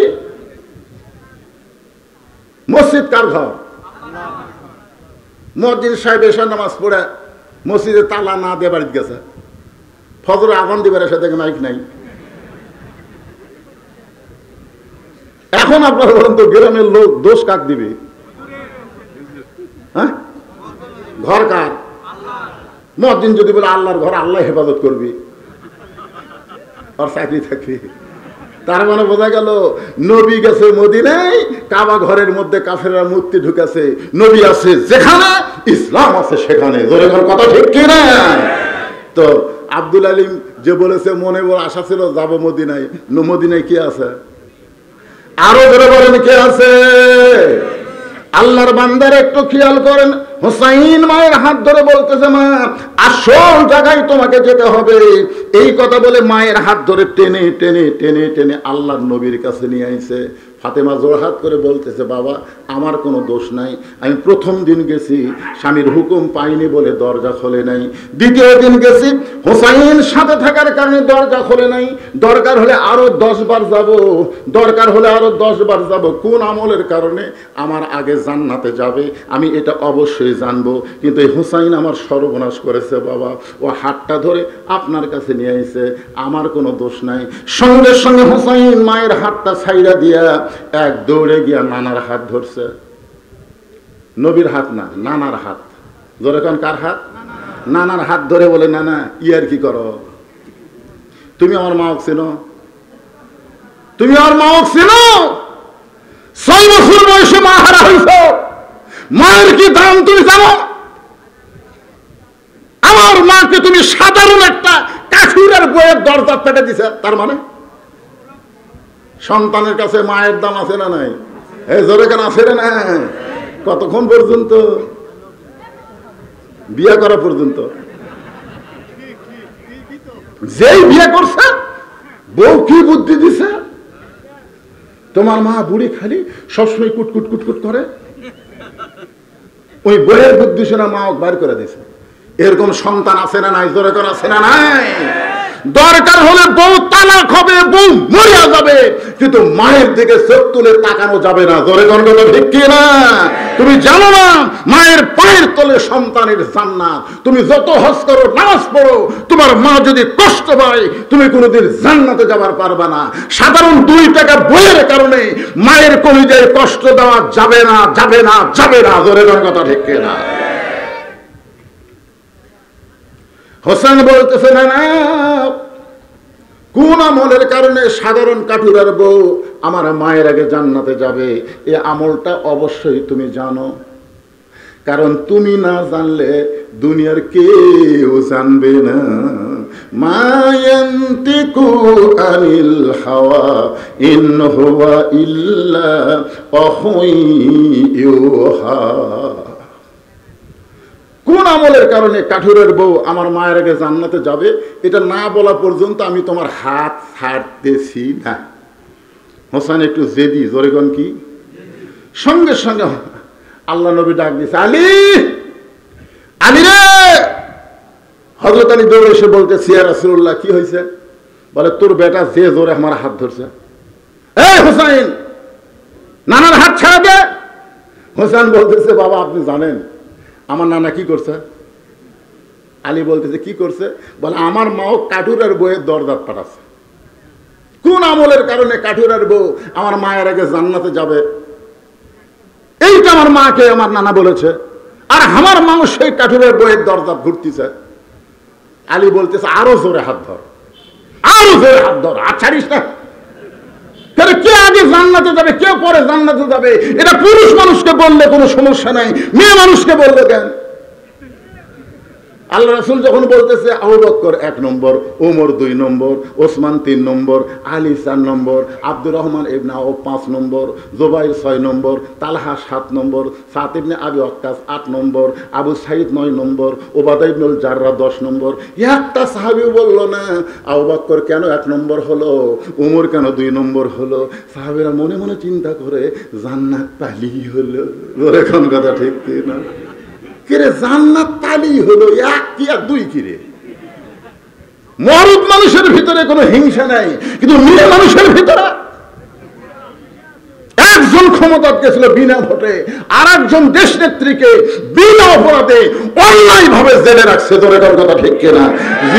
মসজিদ কার ঘর? মুয়াজ্জিন সাহেব এসে নামাজ পড়ে মসজিদে তালা না দিয়ে বাড়িতে গেছে, ফজরে আযান দিবার এসে দেখে মাইক নাই। এখন আপনারা বলেন তো, গ্রামের লোক দোষ কাক দিবে? হ্যাঁ, ঘর কার? মুয়াজ্জিন যদি বলে আল্লাহর ঘর, আল্লাহ হেফাজত করবি। আর চাকরি থাকবে। তার মানে বোঝা গেল নবী গেছে মদিনায়, কাবা ঘরের মধ্যে কাফেররা মূর্তি ঢুকেছে। নবী আছে যেখানে, ইসলাম আছে সেখানে। জোরে কথা ঠিক কিনা? তো আব্দুল আলিম যে বলেছে মনে বড় আশা ছিল যাবো মদিনায়, মদিনায় কি আছে? আরো ধরে বলেন কে আছে? আল্লাহর বান্দার একটু খেয়াল করেন, হুসাইন মায়ের হাত ধরে বলতেছে, মা আসল জায়গায় তোমাকে যেতে হবে। এই কথা বলে মায়ের হাত ধরে টেনে টেনে টেনে টেনে আল্লাহর নবীর কাছে নিয়ে আইছে। ফাতেমা জোড়হাত করে বলতেছে, বাবা আমার কোনো দোষ নাই, আমি প্রথম দিন গেছি স্বামীর হুকুম পাইনি বলে দরজা খোলে নাই, দ্বিতীয় দিন গেছি হুসাইন সাথে থাকার কারণে দরজা খোলে নাই, দরকার হলে আরো 10 বার যাব, দরকার হলে আরো 10 বার যাব। কোন আমলের কারণে আমার আগে জান্নাতে যাবে আমি এটা অবশ্যই জানবো, কিন্তু এই হুসাইন আমার সর্বনাশ করেছে বাবা। ও হাতটা ধরে আপনার কাছে নিয়ে আইছে, আমার কোনো দোষ নাই। সঙ্গে সঙ্গে হুসাইন মায়ের হাতটা ছাইড়া দিয়া এক দৌড়ে গিয়া নানার হাত ধরছে। নবীর হাত না, নানার হাত। ধরে কোন কার হাত? নানার হাত ধরে বলে, নানা ইয়ার কি করো? তুমি আমার মা চেনো? তুমি আমার মা চেনো? 6 বছর বয়সে মা হারা হইছ, মায়ের কি দাম তুমি জানো? আমার মাকে তুমি সাধারণ একটা কাঠুরের বইয়ের দরজা পেটে দিছে। তার মানে সন্তানের কাছে মায়ের দাম আছে না নাই? এই জোরে কেন আছে না? কতক্ষণ পর্যন্ত? বিয়ে করা পর্যন্ত। যেই বিয়ে করছে বউ কি বুদ্ধি দিছে? তোমার মা বুড়ি খালি সবসময় কুটকুট কুটকুট করে, ওই বইয়ের বুদ্ধি শুনে মা বাইর করে দিছে। এরকম সন্তান আছে না নাই? জোরে করে আছে না নাই? দরকার হলে বউ তালাক হবে, বউ মরিয়া যাবে, কিন্তু মায়ের দিকে চোখ তুলে তাকানো যাবে না। জোরে কোন কথা ঠিক কি না? তুমি জানো না মায়ের পায়ের তলে সন্তানের জান্নাত। তুমি যত হজ করো, নামাজ পড়ো, তোমার মা যদি কষ্ট পায় তুমি কোনোদিন জান্নাতে যাবার পারবে না। সাধারণ 2 টাকা বইয়ের কারণে মায়ের কলিজায় কষ্ট দেওয়া যাবে না, যাবে না, যাবে না। জোরে কোন কথা ঠিক কি না? হোসেন বলতেছে, না না, কোন আমলের কারণে সাধারণ কাঠুরার বউ আমার মায়ের আগে জান্নাতে যাবে? এই আমলটা অবশ্যই তুমি জানো, কারণ তুমি না জানলে দুনিয়ার কেউ জানবে না। মায়ান্তিকু আনিল হাওয়া ইন হুয়া ইল্লা ওয়াহয়ুহা। কোন আমলের কারণে কাঠুরের বউ আমার মায়ের আগে জান্নাতে যাবে এটা না বলা পর্যন্ত আমি তোমার হাত ছাড়তেছি না। হোসেন একটু জেদি, জোরেগন কি? সঙ্গে সঙ্গে আল্লাহ নবী ডাক দিয়েছে, আলী, আলী রে। হযরত আলী দৌড়ে এসে বলতেছে, ইয়া রাসূলুল্লাহ কি হয়েছে? বলে, তোর বেটা যে জোরে আমার হাত ধরছে। এই হোসেন, নানার হাত ছাড়া দে। হোসেন বলতেছে, বাবা আপনি জানেন আমার নানা কি করছে? আলী বলতেছে, কি করছে? বলে, আমার মাও কাঠুরের বউয়ের দরজাত পাঠাচ্ছে। কোন আমলের কারণে কাঠুরের বউ আমার মায়ের আগে জান্নাতে যাবে এইটা আমার মাকে আমার নানা বলেছে, আর আমার মাও সেই কাঠুরের বউয়ের দরজাত ঘুরতেছে। আলী বলতেছে, আরো জোরে হাত ধর, আরো জোরে হাত ধর, আর ছাড়িস না। কে আগে জান্নাতে যাবে, কে পরে জান্নাতে যাবে এটা পুরুষ মানুষকে বললে কোনো সমস্যা নাই, মেয়ে মানুষকে বললে কেন? আল্লাহ রাসূল যখন বলতেছে আবু বকর 1 নম্বর, ওমর 2 নম্বর, ওসমান 3 নম্বর, আলী 4 নম্বর, আব্দুর রহমান ইবনে আওফ 5 নম্বর, জুবাইর 6 নম্বর, তালহা 7 নম্বর, সাদ ইবনে আবি ওয়াক্কাস 8 নম্বর, আবু সাঈদ 9 নম্বর, উবাদা ইবনুল জাররাহ 10 নম্বর। একটা সাহাবী বলল না আবু বকর কেন 1 নম্বর হলো, ওমর কেন 2 নম্বর হলো? সাহাবীরা মনে মনে চিন্তা করে জান্নাত পালি হলো। এরকম কথা ঠিক না? কিরে জান্নাত পালি হলো, 1 কি আর 2 কিরে? মরদ মানুষের ভিতরে কোনো হিংসা নাই, কিন্তু মেয়ে মানুষের ভিতরে একজন ক্ষমতা গেছিল বিনা ভোটে, আর একজন দেশ নেত্রীকে বিনা অপরাধে অন্যায় ভাবে জেলে রাখছে। তোর এটার কথা ঠিক কিনা?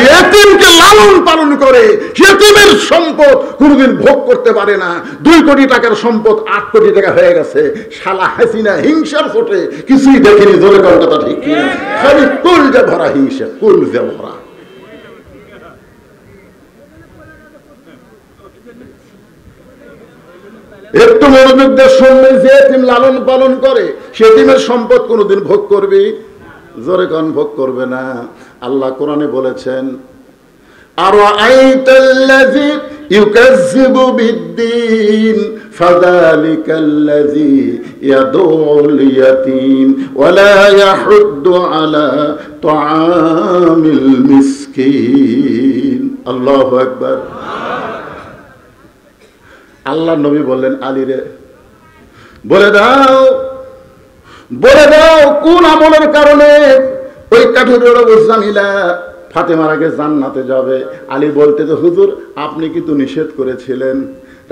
ইয়েতিমকে লালন পালন করে, ইয়েতিমের সম্পদ কোনোদিন ভোগ করতে পারে না। 2 কোটি টাকার সম্পদ 8 কোটি টাকা হয়ে গেছে। শালা হাসিনা হিংসার ফোটে কিছুই দেখেনি। তোর এটার কথা ঠিক কিনা? খালি কলজা ভরা হিংসা, কলজা ভরা। একটু মনোযোগ দিয়ে শুনবে, যে এতিম লালন পালন করে সে এতিমের সম্পদ কোনোদিন ভোগ করবে? জোরে কান, ভোগ করবে না। আল্লাহ কোরআনে বলেছেন, আরাআইতাল্লাযী ইউকাযযিবু বিদ্দীন ফাযালিকাল্লাযী ইয়াদউল ইয়াতীম ওয়া লা ইয়াহুদ্দু আলা তুআমিল মিসকিন। আল্লাহু আকবার। আল্লাহ নবী বললেন, আলীরে বলে দাও, বলে দাও কোন আমলের কারণে ওই কাঠুরের জামিলা ফাতেমার আগে জান্নাতে যাবে। আলী বলতেছে, হুজুর আপনি কিন্তু নিষেধ করেছিলেন।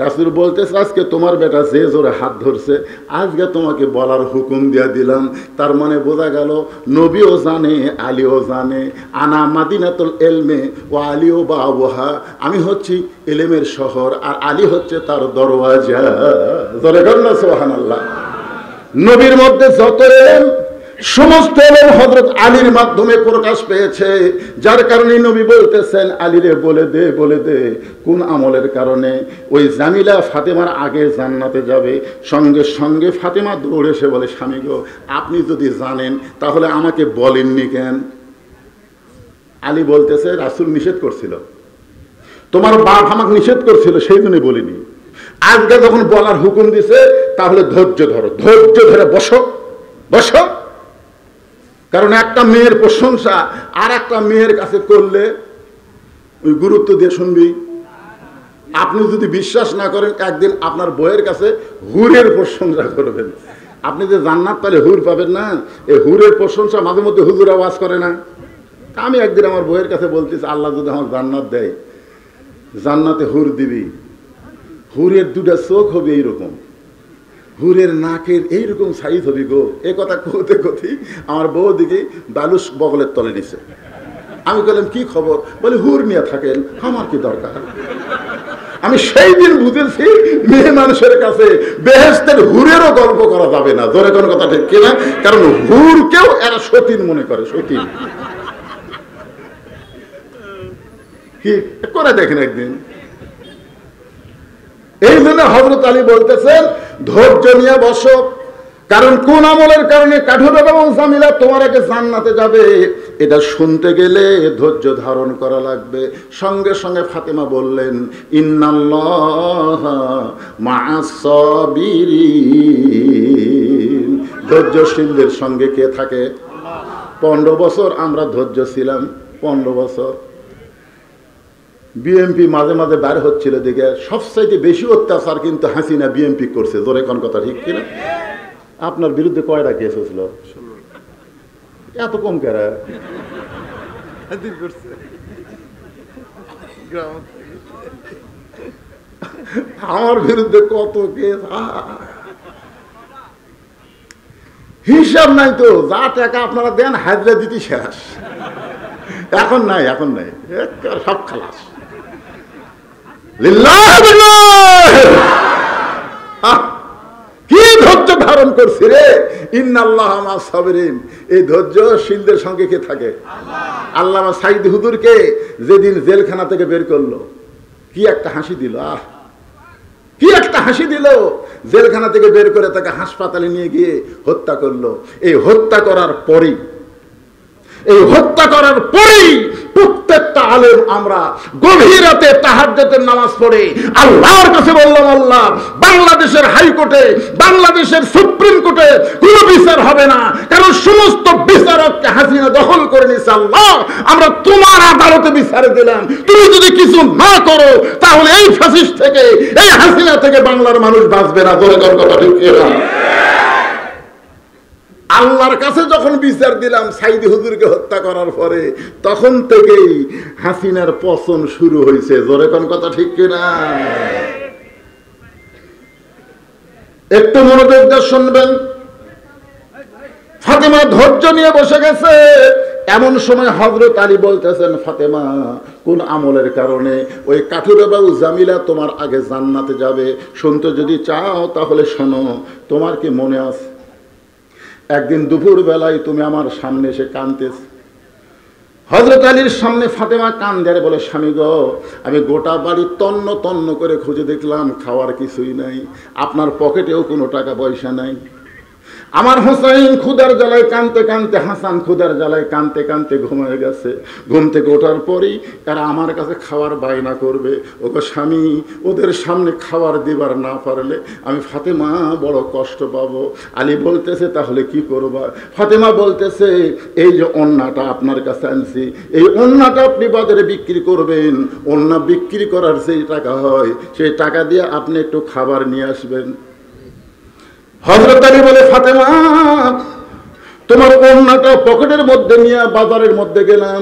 রাসূল বলতেছে, আজকে তোমার বেটা যে জোরে হাত ধরছে, আজকে তোমাকে বলার হুকুম দিয়ে দিলাম। তার মানে বোঝা গেল নবীও জানে, আলীও জানে। আনা মাদিনাতুল ইলমে ওয়া আলীও বাবুহা, আমি হচ্ছি ইলমের শহর আর আলী হচ্ছে তার দরওয়াজা। জোরে বলেন না সুবহানাল্লাহ। নবীর মধ্যে যত ইলম, সমস্ত ইলম হযরত আলীর মাধ্যমে প্রকাশ পেয়েছে। যার কারণে নবী বলতেছেন, আলীরে বলে দে, বলে দে কোন আমলের কারণে ওই জামিলা ফাতেমার আগে জান্নাতে যাবে। সঙ্গে সঙ্গে ফাতেমা দৌড়ে এসে বলে, স্বামী গো, আপনি যদি জানেন তাহলে আমাকে বলেননি কেন? আলী বলতেছে, রাসূল নিষেধ করছিল, তোমার বাপ আমাকে নিষেধ করছিল, সেই জন্য বলিনি। আজকে যখন বলার হুকুম দিছে তাহলে ধৈর্য ধরো, ধৈর্য ধরে বসো, বসো। কারণ একটা মেয়ের প্রশংসা আর একটা মেয়ের কাছে করলে ওই গুরুত্ব দিয়ে শুনবি। আপনি যদি বিশ্বাস না করেন, একদিন আপনার বইয়ের কাছে হুরের প্রশংসা করবেন। আপনি যে জান্নাত পেলে হুর পাবেন না, এই হুরের প্রশংসা মাঝে মধ্যে হুজুর আওয়াজ করে না। আমি একদিন আমার বইয়ের কাছে বলতেছি, আল্লাহ যদি আমার জান্নাত দেয়, জান্নাতে হুর দিবি, হুরের দুটা চোখ হবে এইরকম, হুরের নাকের এইরকম সাইজ হবি গো। এ কথা কোথে কথি আমার বউ দিকে বালুস বগলের তলে নিছে। আমি বললাম, কি খবর? বলে, হুর নিয়ে থাকেন, আমার কি দরকার? আমি সেই দিন বুঝেছি মেয়ে মানুষের কাছে বেহেশতের হুরেরও গল্প করা যাবে না। জোরে কোন কথা ঠিক কিনা? কারণ হুরকেও এরা সতীন মনে করে, সতীন। কি করে দেখেন একদিন। এই জন্য হযরত আলী বলতেছেন, ধৈর্য নিয়ে বসো। কারণ কোন আমলের কারণে কাঠুরে এবং জামিলা তোমার আগে জান্নাতে যাবে, এটা শুনতে গেলে ধৈর্য ধারণ করা লাগবে। সঙ্গে সঙ্গে ফাতেমা বললেন, ইন্নাল্লাহা মা'আস সাবিরিন। ধৈর্যশীলদের সঙ্গে কে থাকে? 15 বছর আমরা ধৈর্য ছিলাম, 15 বছর। বিএমপি মাঝে মাঝে বের হচ্ছিল দিকে, সবচাইতে বেশি অত্যাচার কিন্তু হাসিনা বিএমপি করছে। জোরে কোন কথা ঠিক কিনা? আপনার বিরুদ্ধে কয়টা কেস হয়েছিল? এত কম কেরা? আমার বিরুদ্ধে কত কেস, হিসাব নাই তো। যা টাকা আপনারা দেন হাজরা দিতে শেষ। এখন নাই, এখন নাই, সব খালাস। কি ধৈর্য ধারণ করছি রে। ইন্নাল্লাহা মা'আস সাবিরিন। এই ধৈর্যশীলদের সঙ্গে কে থাকে? আল্লামা সাঈদ হুজুরকে যেদিন জেলখানা থেকে বের করলো, কি একটা হাসি দিল, কি একটা হাসি দিল। জেলখানা থেকে বের করে তাকে হাসপাতালে নিয়ে গিয়ে হত্যা করলো। এই হত্যা করার পরেই প্রত্যেকটা আলেম আমরা গভীর রাতে তাহাজ্জুদের নামাজ পড়ে আল্লাহর কাছে বললাম, আল্লাহ, বাংলাদেশের হাইকোর্টে, বাংলাদেশের সুপ্রিম কোর্টে কোনো বিচার হবে না, কারণ সমস্ত বিচারককে হাসিনা দখল করে নিয়েছে। আল্লাহ, আমরা তোমার আদালতে বিচার দিলাম, তুমি যদি কিছু না করো তাহলে এই ফ্যাসিস্ট থেকে, এই হাসিনা থেকে বাংলার মানুষ বাঁচবে না। বলে কথা ঠিক না? আল্লাহর কাছে যখন বিচার দিলাম সাইদি হুজুরকে হত্যা করার পরে, তখন থেকেই হাসিনার পতন শুরু হয়েছে। জোরে কোন কথা ঠিক কিনা? একটু মনোযোগ দিয়ে শুনবেন। ফাতেমা ধৈর্য নিয়ে বসে গেছে। এমন সময় হযরত আলী বলতেছেন, ফাতেমা, কোন আমলের কারণে ওই কাঠুরে বাবু জামিলা তোমার আগে জান্নাতে যাবে? শুনতে যদি চাও তাহলে শোনো। তোমার কি মনে আছে একদিন দুপুর বেলায় তুমি আমার সামনে এসে কাঁদতেছ, হযরত আলীর সামনে ফাতেমা কান ধরে বলে, স্বামী গো, আমি গোটা বাড়ি তন্ন তন্ন করে খুঁজে দেখলাম, খাওয়ার কিছুই নাই, আপনার পকেটেও কোনো টাকা পয়সা নাই। আমার হোসাইন ক্ষুধার জ্বালায় কানতে কানতে, হাসান ক্ষুধার জ্বালায় কানতে কানতে ঘুমিয়ে গেছে। ঘুম থেকে ওঠার পরেই তারা আমার কাছে খাওয়ার বায়না করবে। ওগো স্বামী, ওদের সামনে খাবার দিবার না পারলে আমি ফাতেমা বড় কষ্ট পাবো। আলী বলতেছে, তাহলে কি করবা? ফাতেমা বলতেছে, এই যে ওন্নাটা আপনার কাছে আনছি, এই ওন্নাটা আপনি বাজারে বিক্রি করবেন। ওন্না বিক্রি করার যেই টাকা হয়, সেই টাকা দিয়ে আপনি একটু খাবার নিয়ে আসবেন। হযরত আলী বলে, ফাতেমা, তোমার ওন্নাটা পকেটের মধ্যে নিয়ে বাজারের মধ্যে গেলাম।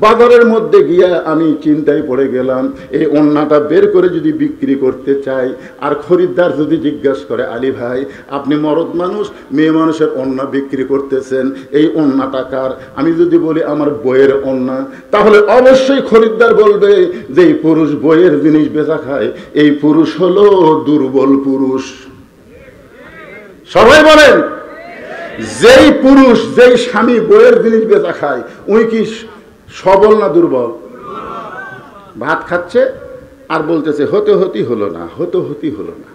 বাজারের মধ্যে গিয়া আমি চিন্তায় পড়ে গেলাম, এই ওন্নাটা বের করে যদি বিক্রি করতে চাই, আর খরিদ্দার যদি জিজ্ঞাসা করে, আলী ভাই, আপনি মরদ মানুষ, মেয়ে মানুষের ওন্না বিক্রি করতেছেন, এই ওন্নাটা কার? আমি যদি বলি আমার বইয়ের ওন্না, তাহলে অবশ্যই খরিদ্দার বলবে যে এই পুরুষ বইয়ের জিনিস বেচা খায়, এই পুরুষ হলো দুর্বল পুরুষ। সবাই বলেন, যেই পুরুষ, যেই স্বামী বইয়ের জিনিস বেচা খায়, উনি কি সবল না দুর্বল? ভাত খাচ্ছে আর বলতেছে, হতে হতে হলো না, হতে হতে হলো না।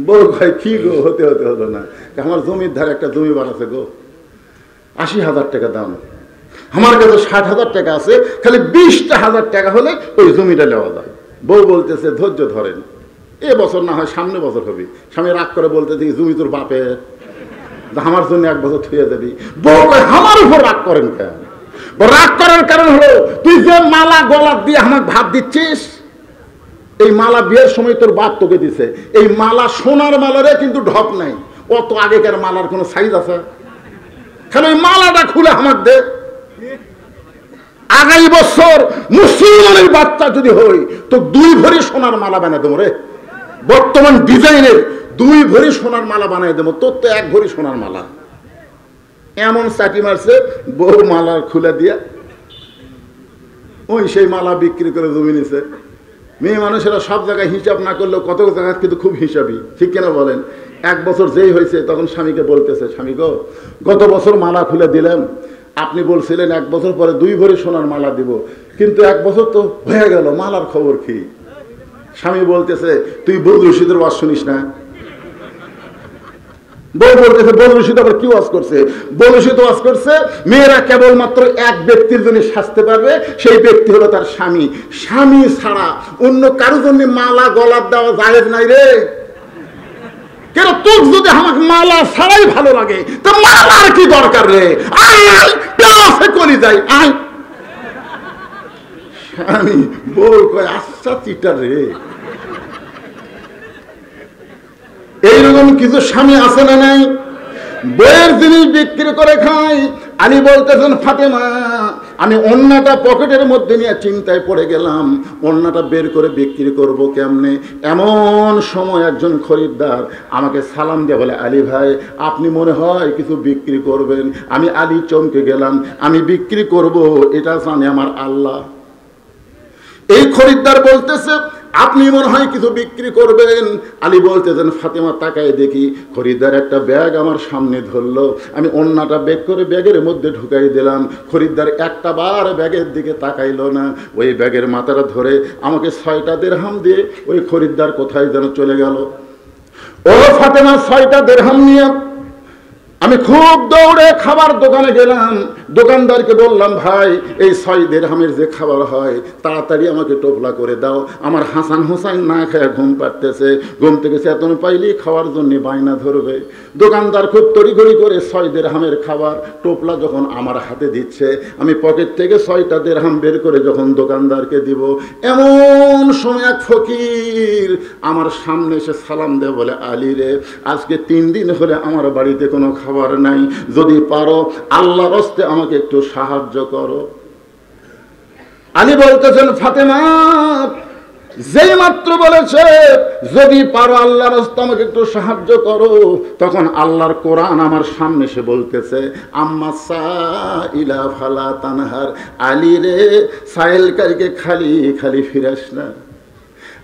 বউ ভাই, কি গো হতে হতে হলো না? আমার জমির ধারে একটা জমি বানাচ্ছে গো, ৮০,০০০ টাকা দাম, আমার কাছে ৬০,০০০ টাকা আছে, খালি ২০,০০০ টাকা হলে ওই জমিটা নেওয়া যায়। বউ বলতেছে, ধৈর্য ধরেন, এ বছর না হয় সামনে বছর হবে। স্বামী রাগ করে বলতেছে, জমি তোর বাপের, আমার জন্য ১ বছর থুয়ে দেবি। বউ আমার উপর রাগ করেন কেন? রাগ করার কারণ হলো, তুই যে মালা গলা দিয়ে আমাকে ভাত দিচ্ছিস, এই মালা বিয়ের সময় তোর বাপ তোকে দিছে। এই মালা সোনার মালারে কিন্তু ঢপ নাই। অত আগেকার মালার কোনো সাইজ আছে? খালি ওই মালাটা খুলে আমাকে দে। আগামী বছর মুসলমানের বাচ্চা যদি হই, তো 2 ভরি সোনার মালা বানাই দেবো রে, বর্তমান ডিজাইনের 2 ভরি সোনার মালা বানাই দেবো, তোর তো 1 ভরি সোনার মালা। এমন চাটি মারছে, বউ মালা খুলে দিয়া ওই সেই মালা বিক্রি করে জমি নিছে। মেয়ে মানুষেরা সব জায়গায় হিসাব না করলেও কত জায়গায় কিন্তু খুব হিসাবই, ঠিক কেন বলেন? 1 বছর যেই হয়েছে, তখন স্বামীকে বলতেছে, স্বামী গো, গত বছর মালা খুলে দিলাম, আপনি বলছিলেন 1 বছর পরে 2 ভরি সোনার মালা দিব, কিন্তু 1 বছর তো হয়ে গেল, মালার খবর কি? স্বামী বলতেছে, তুই বদরুল রশিদের ওয়াজ শুনিস না? বউ বলতেছে, বদরুল রশিদ আবার কি ওয়াজ করছে? বদরুল রশিদ ওয়াজ করছে, মেয়েরা কেবলমাত্র এক ব্যক্তির জন্য সাজতে পারবে, সেই ব্যক্তি হলো তার স্বামী। স্বামী ছাড়া অন্য কারোর জন্য মালা গলার দেওয়া জায়েজ নাই রে। কেন, তোর যদি আমাকে মালা ছাড়াই ভালো লাগে, তো মালার কি দরকার রে? আয় প্যাসে কলি যাই, আয়। স্বামী বউ কয়, আচ্ছা চিটার রে। এইরকম কিছু স্বামী আছে না নাই? বইয়ের জিনিস বিক্রি করে খায়। আলী বলতেছেন, ফাতেমা, আমি ওন্নাটা পকেটের মধ্যে নিয়ে চিন্তায় পড়ে গেলাম, ওন্নাটা বের করে বিক্রি করব কেমনে। এমন সময় একজন খরিদ্দার আমাকে সালাম দিয়ে বলে, আলী ভাই, আপনি মনে হয় কিছু বিক্রি করবেন। আমি আলী চমকে গেলাম, আমি বিক্রি করব এটা জানে আমার আল্লাহ। এই খরিদ্দার বলতেছে, আপনি মনে হয় কিছু বিক্রি করবেন। আলী বলতেছেন, ফাতেমা তাকায় দেখি খরিদ্দার একটা ব্যাগ আমার সামনে ধরলো। আমি ওন্নাটা বের করে ব্যাগের মধ্যে ঢুকাই দিলাম। খরিদ্দার একটা বার ব্যাগের দিকে তাকাইলো না। ওই ব্যাগের মাথাটা ধরে আমাকে 6টা দিরহাম দিয়ে ওই খরিদ্দার কোথায় যেন চলে গেল। ও ফাতেমা, 6টা দিরহাম নিয়ে আমি খুব দৌড়ে খাবার দোকানে গেলাম। দোকানদারকে বললাম, ভাই, এই 6 দিরহামের যে খাবার হয়, তাড়াতাড়ি আমাকে টোপলা করে দাও। আমার হাসান হোসাইন না খেয়ে ঘুম পাড়তেছে, ঘুম থেকে চেতন পাইলি খাওয়ার জন্য বায়না ধরবে। দোকানদার খুব তড়িঘড়ি করে 6 দিরহামের খাবার টোপলা যখন আমার হাতে দিচ্ছে, আমি পকেট থেকে 6টা দিরহাম বের করে যখন দোকানদারকে দিব, এমন সময় এক ফকির আমার সামনে এসে সালাম দেয়, বলে, আলী রে, আজকে 3 দিন হলে আমার বাড়িতে কোনো খাবার নাই, যদি পারো আল্লাহর হস্তে আমাকে একটু সাহায্য করো। আলী বলতেছেন, ফাতেমা, যেই মাত্র বলেছে যদি পারো আল্লাহর হস্তে আমাকে একটু সাহায্য করো, তখন আল্লাহর কোরআন আমার সামনে এসে বলতেছে, আম্মা সাইলা ফালা তানহার, আলী রে, সাইলকারীকে খালি খালি ফিরাস না।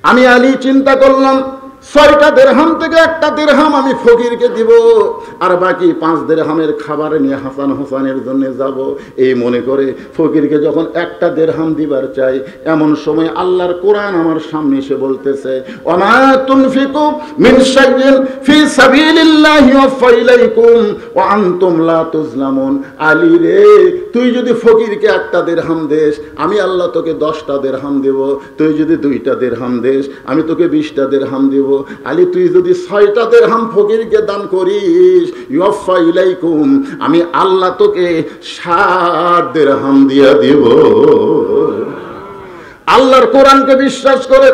আমি আলী চিন্তা করলাম, 6টা দিরহাম থেকে একটা দিরহাম আমি ফকিরকে দিব, আর বাকি 5 দিরহামের খাবার নিয়ে হাসান হোসেনের জন্য যাব। এই মনে করে ফকিরকে যখন একটা দিরহাম দিবার চাই, এমন সময় আল্লাহর কোরআন আমার সামনে এসে বলতেছে, ওমা তুনফিকু মিন শাইইন ফি সাবিলিল্লাহি ওয়াফা ইলাইকুম ওয়া আনতুম লা তুজলামুন। আলী রে, তুই যদি ফকিরকে একটা দিরহাম দেস, আমি আল্লাহ তোকে 10টা দিরহাম দেব। তুই যদি 2টা দিরহাম দেস, আমি তোকে 20টা দিরহাম দেব। আলী, তুই যদি 6টা দিরহাম ফকিরকে দান করিস, ইউফা ইলাইকুম, আমি আল্লাহ তোকে 60 দিরহাম দিয়া দিব। আল্লাহর কোরআনকে বিশ্বাস করে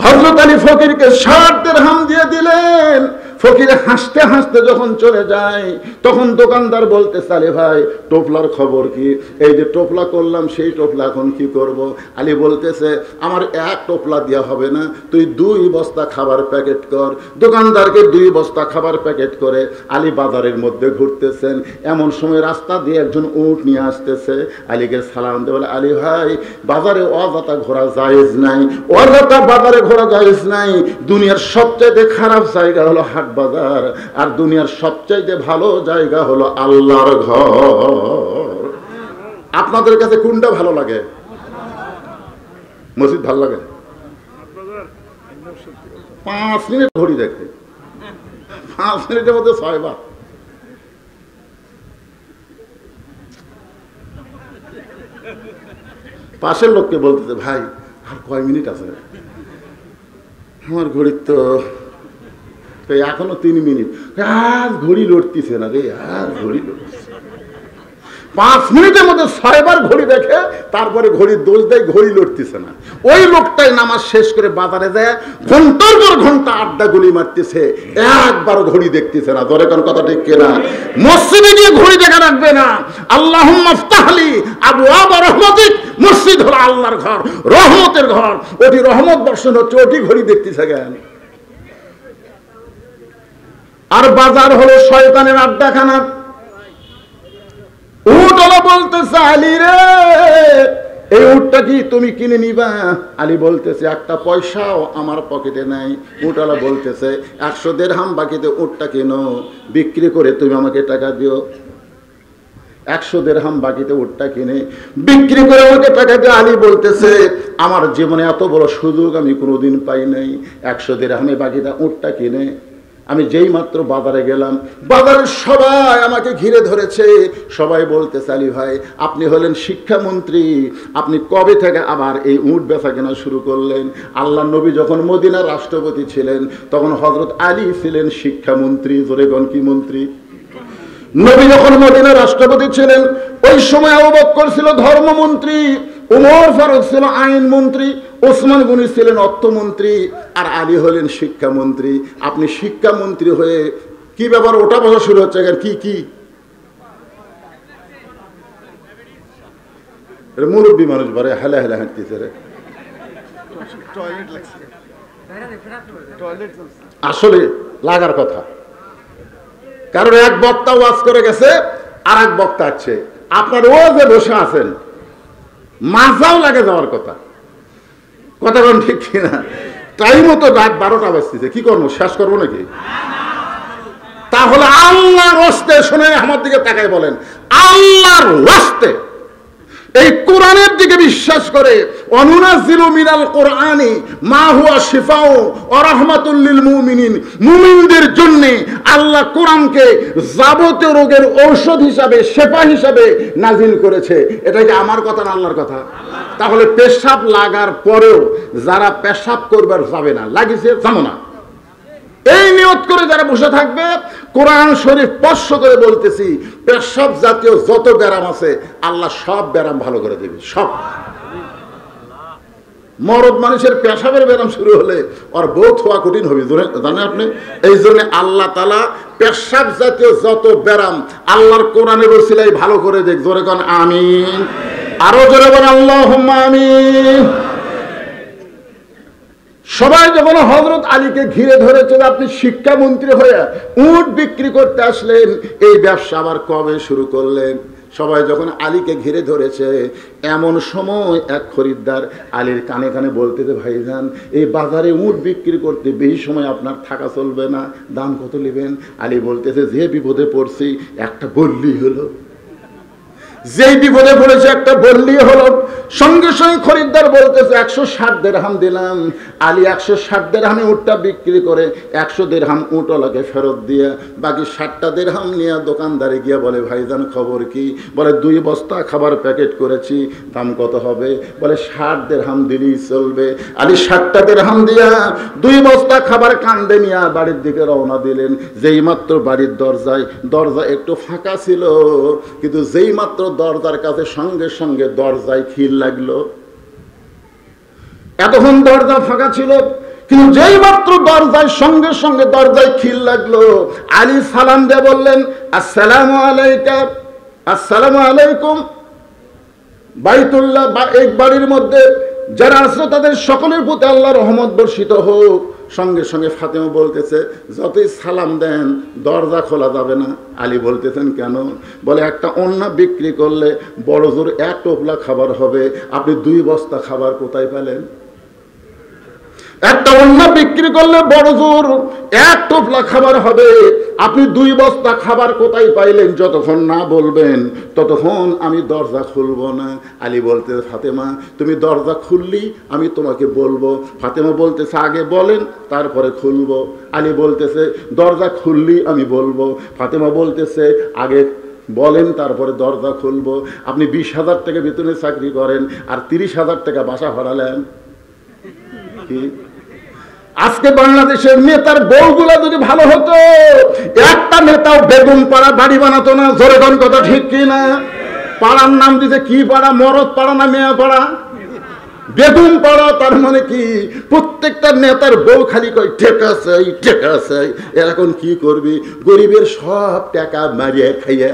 হযরত আলী ফকিরকে 60 দিরহাম দিয়ে দিলেন। ফকির হাসতে হাসতে যখন চলে যায়, তখন দোকানদার বলতেছে, আলী ভাই, টোপলার খবর কি? এই যে টোপলা করলাম, সেই টোপলা এখন কি করব? আলী বলতেছে, আমার 1 টোপলা দেওয়া হবে না, তুই 2 বস্তা খাবার প্যাকেট কর। দোকানদারকে 2 বস্তা খাবার প্যাকেট করে আলী বাজারের মধ্যে ঘুরতেছেন। এমন সময় রাস্তা দিয়ে একজন উট নিয়ে আসতেছে। আলীকে সালাম দিয়ে বলে, আলী ভাই, বাজারে অযথা ঘোরা জায়েজ নাই, অযথা বাজারে ঘোরা জায়েজ নাই। দুনিয়ার সবচেয়ে খারাপ জায়গা হলো হাট বাজার, আর দুনিয়ার সবচাইতে ভালো জায়গা হলো আল্লাহর ঘর। আপনাদের কাছে কোনটা ভালো লাগে? মসজিদ ভালো লাগে? 5 মিনিট ঘড়ি দেখে, 5 মিনিটের মধ্যে 6 বার। পাশের লোককে বলতেছে, ভাই আর কয় মিনিট আছে? আমার ঘড়ি তো এখনো 3 মিনিট। আর ঘড়ি লড়তিছে না রে, আর ঘড়ি লড়তেছে। 5 মিনিটের মধ্যে 6 বার ঘড়ি দেখে, তারপরে ঘড়ির দোষ দেয়, ঘড়ি লড়তেছে না। ওই লোকটাই নামাজ শেষ করে বাজারে যায়, ঘন্টার পর ঘন্টা আড্ডা গুলি মারতেছে, একবারও ঘড়ি দেখতেছে না। ধরে কোন কথা ঠিক কিনা? মসজিদে গিয়ে ঘড়ি দেখা রাখবে না। আল্লাহুম্মা ইফতাহলি আবওয়াব রাহমাতিক, মসজিদ হলো আল্লাহর ঘর, রহমতের ঘর। ওটি রহমত বর্ষণ হচ্ছে, ওটি ঘড়ি দেখতেছে কেন? আর বাজার হলো শয়তানের আড্ডাখানা। উটওয়ালা বলতেছে, আলী রে, এই উটটা কি তুমি কিনে নিবা? আলী বলতেছে, একটা পয়সাও আমার পকেটে নাই। উটওয়ালা বলতেছে, 100 দিরহাম বাকিতে উটটা কেনো, বিক্রি করে তুমি আমাকে টাকা দিও। 100 দিরহাম বাকিতে উটটা কিনে বিক্রি করে আমাকে টাকা দিয়ে আলী বলতেছে, আমার জীবনে এত বড় সুযোগ আমি কোনোদিন পাই নাই। 100 দিরহামে বাকিটা উটটা কিনে আমি যেই মাত্র বাজারে গেলাম, বাজারের সবাই আমাকে ঘিরে ধরেছে। সবাই বলতেছে, আলী ভাই, আপনি হলেন শিক্ষামন্ত্রী, আপনি কবে থেকে আবার এই উট বেচা কেনা শুরু করলেন? আল্লাহ নবী যখন মদিনার রাষ্ট্রপতি ছিলেন, তখন হযরত আলী ছিলেন শিক্ষামন্ত্রী। জোরে কোন কি মন্ত্রী? নবী যখন মদিনার রাষ্ট্রপতি ছিলেন, ওই সময় আবু বকর ছিল ধর্মমন্ত্রী, উমর ফারুক ছিল আইন মন্ত্রী, ওসমান গনি ছিলেন অর্থমন্ত্রী, আর আলী হলেন শিক্ষামন্ত্রী। আপনি শিক্ষামন্ত্রী হয়ে কি ব্যাপার ওটা বসা শুরু হচ্ছে? কি কি মুরব্বী মানুষ বারে হেলা হেলা হাঁটতেছে রে। আসলে লাগার কথা, কারণ এক বক্তা ওয়াজ করে গেছে, আর এক বক্তা আছে, আপনার ওয়াজে বসে আছেন, মাজাও লাগে যাওয়ার কথা। কথা কোন ঠিক কিনা? টাইম মতো রাত 12টা বাজতেছে, কি করবো? শেষ করবো নাকি? তাহলে আল্লাহর ওয়াস্তে শুনে আমার দিকে তাকায় বলেন, আল্লাহর ওয়াস্তে এই কোরআনের দিকে বিশ্বাস করে, অনুনাজ্জিলু মিনাল কোরআনি মা হুয়া শিফাউ ওয়া রাহমাতুল লিল মুমিনিন, মুমিনদের জন্য আল্লাহ কোরআনকে যাবতীয় রোগের ঔষধ হিসাবে, শেফা হিসাবে নাজিল করেছে। এটা কি আমার কথা না আল্লাহর কথা? তাহলে পেশাব লাগার পরেও যারা পেশাব করবার যাবে না, লাগিছে যাবো না, এই নিয়ত করে যারা বসে থাকবে, কোরআন শরীফ স্পর্শ করে বলতেছি, পেশাব জাতীয় যত ব্যারাম আছে আল্লাহ সব ব্যারাম ভালো করে দেবে। সব মরদ মানুষের পেশাবের ব্যারাম শুরু হলে ওর বোধ হওয়া কঠিন হবে, জানেন আপনি? এই জন্য আল্লাহ তাআলা পেশাব জাতীয় যত ব্যারাম আল্লাহর কোরআনের ওসিলায় ভালো করে দেখ। জোরে কোন আমিন, আরো জোরে বলেন আল্লাহুম্মা আমিন। সবাই যখন হযরত আলীকে ঘিরে ধরেছেন, আপনি শিক্ষামন্ত্রী হয়ে উট বিক্রি করতে আসলেন, এই ব্যবসা আবার কবে শুরু করলেন? সবাই যখন আলীকে ঘিরে ধরেছে, এমন সময় এক খরিদ্দার আলীর কানে কানে বলতেছে, ভাইজান এই বাজারে উট বিক্রি করতে বেশি সময় আপনার থাকা চলবে না, দাম কত নেবেন? আলী বলতেছে, যে বিপদে পড়ছি একটা বললি হলো। যেই বিপদে পড়েছে একটা বললি হলো। সঙ্গে সঙ্গে খরিদ্দার বলতেছে 160 দিরহাম দিলাম। আলী 160 দিরহামে উটটা বিক্রি করে 100 দিরহাম উটওয়ালাকে ফেরত দিয়ে বাকি 60টা দিরহাম নিয়ে দোকানদারে গিয়ে বলে, ভাইজান খবর কি? বলে 2 বস্তা খাবার প্যাকেট করেছি, দাম কত হবে? বলে 60 দিরহাম দিলেই চলবে। আলী 60টা দিরহাম দিয়া 2 বস্তা খাবার কান্দে নিয়ে বাড়ির দিকে রওনা দিলেন। যেই মাত্র বাড়ির দরজা একটু ফাঁকা ছিল, কিন্তু যেই মাত্র দরজার কাছে সঙ্গে সঙ্গে দরজায় খিল লাগলো। এতক্ষণ দরজা ফাঁকা ছিল, কিন্তু যেই মাত্র দরজায় সঙ্গে সঙ্গে দরজায় খিল লাগলো, আলী সালাম দিয়ে বললেন, আসসালামু আলাইকুম। আসসালামু আলাইকুম। বাইতুল্লাহ বা এক বাড়ির মধ্যে যারা আছে তাদের সকলের প্রতি আল্লাহর রহমত বর্ষিত হোক। সঙ্গে সঙ্গে ফাতেমা বলতেছে, যতই সালাম দেন দরজা খোলা যাবে না। আলী বলতেছেন, কেন? বলে একটা অন্য বিক্রি করলে বড় জোর 1 টোপলা খাবার হবে, আপনি 2 বস্তা খাবার কোথায় পেলেন? একটা অন্য বিক্রি করলে বড় জোর 1 টোপলা খাবার হবে, আপনি 2 বস্তা খাবার কোথায় পাইলেন? যতক্ষণ না বলবেন ততক্ষণ আমি দরজা খুলব না। আলী বলতে, ফাতেমা তুমি দরজা খুললি আমি তোমাকে বলবো। ফাতেমা বলতেছে, আগে বলেন তারপরে খুলবো। আলী বলতেছে, দরজা খুললি আমি বলবো। ফাতেমা বলতেছে, আগে বলেন তারপরে দরজা খুলবো। আপনি 20,000 টাকা বেতনে চাকরি করেন আর 30,000 টাকা বাসা ভাড়ালেন। কি আজকে বাংলাদেশের নেতার বউগুলা যদি ভালো হতো, একটা নেতাও বেগুন পাড়া বাড়ি বানাতো না। জোরে কোন কথা ঠিক কিনা? পাড়ার নাম দিতে কি পাড়া? মরদ পাড়া না মেয়া পাড়া? বেগুন পাড়া। তার মানে কি প্রত্যেকটা নেতার বউ খালি কয় টেকা চাই, টেকা চাই। এখন কি করবি? গরিবের সব টাকা মারিয়ে খাইয়া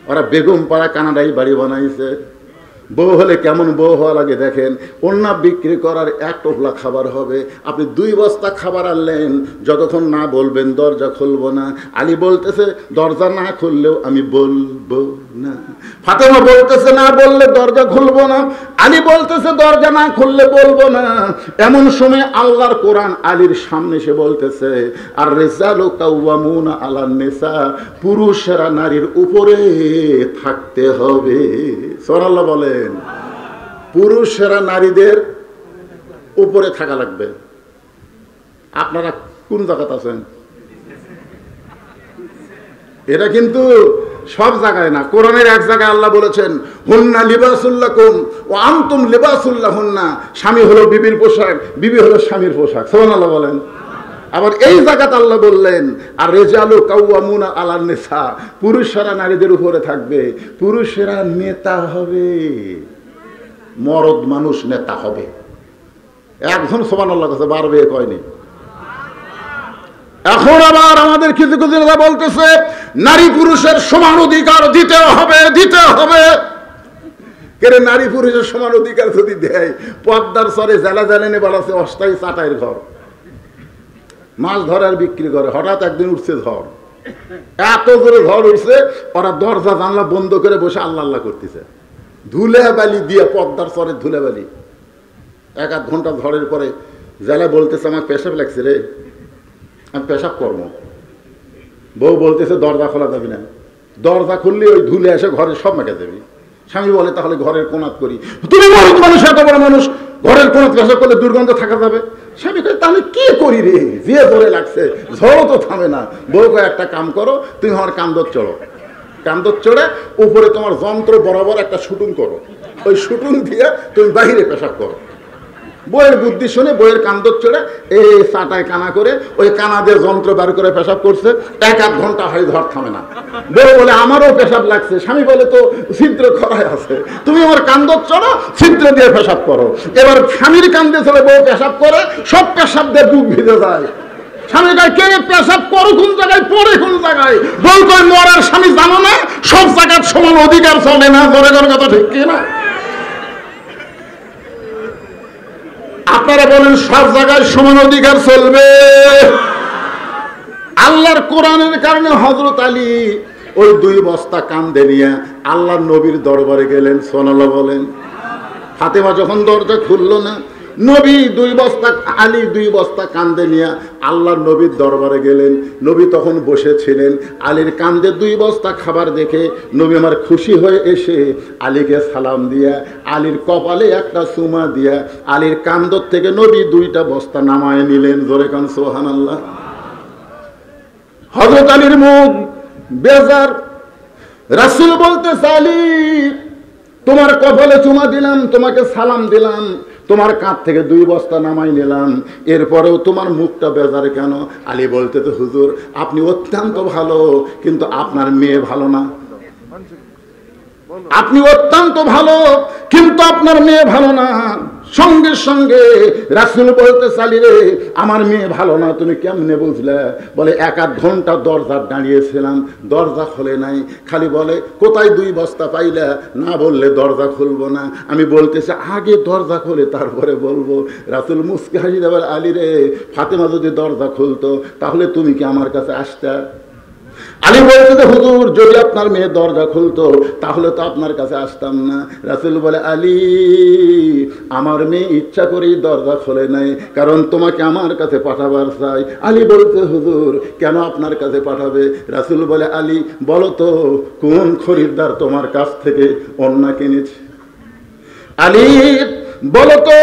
ওরা বেগুন পাড়া কানাডায় বাড়ি বানাইছে। বউ হলে কেমন বউ হওয়া লাগে দেখেন। অন্য বিক্রি করার 1 টোপলা খাবার হবে, আপনি 2 বস্তা খাবার আনলেন, যতক্ষণ না বলবেন দরজা খুলবো না। আলী বলতেছে, দরজা না খুললেও আমি বলবো না। ফাতেমা বলতেছে, না বললে দরজা খুলবো না। আলী বলতেছে, দরজা না খুললে বলবো না। এমন সময় আল্লাহর কোরআন আলীর সামনে এসে বলতেছে, আর রিজালু কাওয়ামুনা আলান নিসা, পুরুষেরা নারীর উপরে থাকতে হবে। সুবহানাল্লাহ বলেন। পুরুষেরা নারীদের উপরে থাকা লাগবে। আপনারা কোন জায়গাতে আছেন? এটা কিন্তু সব জায়গায় না, কোরআনের এক জায়গায় আল্লাহ বলেছেন, হুন্না লিবাসুল্লাকুম ওয়া আনতুম লিবাসুল্লাহুন্না। স্বামী হলো বিবির পোশাক, বিবি হলো স্বামীর পোশাক। সুবহানাল্লাহ বলেন। আবার এই জায়গাতে আল্লাহ বললেন, আর রিজালু কাওয়ামুনা আলান নিসা, পুরুষেরা নারীদের উপরে থাকবে। পুরুষেরা নেতা হবে, মরদ মানুষ নেতা হবে। একজন সুবহানাল্লাহ কাছে বাড়বে কয়নি। এখন আবার আমাদের কিছু কিছু নেতা বলতেছে, নারী পুরুষের সমান অধিকার দিতে হবে, দিতে হবে। কেন নারী পুরুষের সমান অধিকার যদি দেয়, পদ্মার সরে জেলা জেলেনে বাড়াচ্ছে অস্থায়ী চাটাইয়ের ঘর, মাছ ধরে আর বিক্রি করে। হঠাৎ একদিন উঠছে ঝড়, এত জোরে ঝড় উঠছে, ওরা দরজা জানলা বন্ধ করে বসে আল্লাহ আল্লাহ করতেছে। ধুলে বালি দিয়ে পদ্মার চরে ধুলে বালি। 1-1 ঘন্টা ঝড়ের পরে জেলা বলতেছে, আমার পেশাব লাগছে রে, আমি পেশাব করবো। বউ বলতেছে, দরজা খোলা যাবে না। দরজা খুললে ওই ধুলে এসে ঘরে সব মেখে যাবি। স্বামী বলে, তাহলে ঘরের কোনাত করি। তুমি মরদ মানুষ, এত বড় মানুষ, ঘরের কোনাত পেশাব করলে দুর্গন্ধ থাকা যাবে। স্বামী কয়, তাহলে কি করি রে, যে ধরে লাগছে, ঝড়ও তো থামে না। বউ কয়, একটা কাম করো, তুমি আমার কান্দর চড়ো, কান্দর চড়ে উপরে তোমার যন্ত্র বরাবর একটা শুটুং করো, ওই শুটুং দিয়ে তুমি বাহিরে পেশাব করো। বইয়ের বুদ্ধি শুনে বইয়ের কান্দর চড়ে এই চাটায় কানা করে ওই কানাদের যন্ত্র বার করে পেশাব করছে। 1-1 ঘন্টা হয়, ঝড় থামে না। বউ বলে, আমারও পেশাব লাগছে। স্বামী বলে, তো ছিদ্র করাই আছে, তুমি আমার কান্দর চড়ো, ছিদ্র দিয়ে পেশাব করো। এবার স্বামীর কান্দে চলে বউ পেশাব করে, সব পেশাব দিয়ে বুক ভিজে যায়। স্বামী কয়, কে পেশাব করো কোন জায়গায়, পড়ে কোন জায়গায়? বউ কয়, মরার স্বামী জানো না, সব জায়গার সমান অধিকার চলে না। জোরে জোরে কথা ঠিক কি না? আপনারা বলেন সব জায়গায় সমান অধিকার চলবে? আল্লাহর কোরআনের কারণে হযরত আলী ওই 2 বস্তা কান্দে নিয়ে আল্লাহর নবীর দরবারে গেলেন। সুবহানাল্লাহ বলেন। ফাতেমা যখন দরজা খুলল না, নবী 2 বস্তা, আলী 2 বস্তা কান্দে নিয়ে আল্লাহর নবীর দরবারে গেলেন। নবী তখন বসেছিলেন। আলীর কান্দে 2 বস্তা খাবার দেখে নবী আমার খুশি হয়ে এসে আলীকে সালাম দিয়া আলীর কপালে একটা চুমা দিয়া আলীর কান্দর থেকে নবী 2টা বস্তা নামায় নিলেন। জোরে কান সুবহানাল্লাহ। হযরত আলীর মুখ বেজার। রাসূল বলতেছে, আলী তোমার কপালে চুমা দিলাম, তোমাকে সালাম দিলাম, তোমার কাঁধ থেকে 2 বস্তা নামাই নিলাম, এরপরেও তোমার মুখটা বেজার কেন? আলী বলতেছে, হুজুর আপনি অত্যন্ত ভালো, কিন্তু আপনার মেয়ে ভালো না। আপনি অত্যন্ত ভালো, কিন্তু আপনার মেয়ে ভালো না। সঙ্গে সঙ্গে রাসূল বলতে চালি, রে আমার মেয়ে ভালো না তুমি কেমনে বুঝলে? বলে 1-8 ঘন্টা দরজা দাঁড়িয়েছিলাম, দরজা খোলে নাই। খালি বলে কোথায় 2 বস্তা পাইলে, না বললে দরজা খুলবো না। আমি বলতেছি আগে দরজা খোলে তারপরে বলবো। রাসূল মুস্কি হাসি দেবার, আলী রে ফাতেমা যদি দরজা খুলতো তাহলে তুমি কি আমার কাছে আসতা? আলী বলতে, হুজুর যদি আপনার মেয়ে দরজা খুলতো তাহলে তো আপনার কাছে আসতাম না। রাসূল বলে, আলী আমার মেয়ে ইচ্ছা করেই দরজা খোলে নাই, কারণ তোমাকে আমার কাছে পাঠাবার চাই। আলী বলতে, হুজুর কেন আপনার কাছে পাঠাবে? রাসূল বলে, আলী বলো তো কোন খরিদ্দার তোমার কাছ থেকে অন্না কিনেছে? আলী বলো তো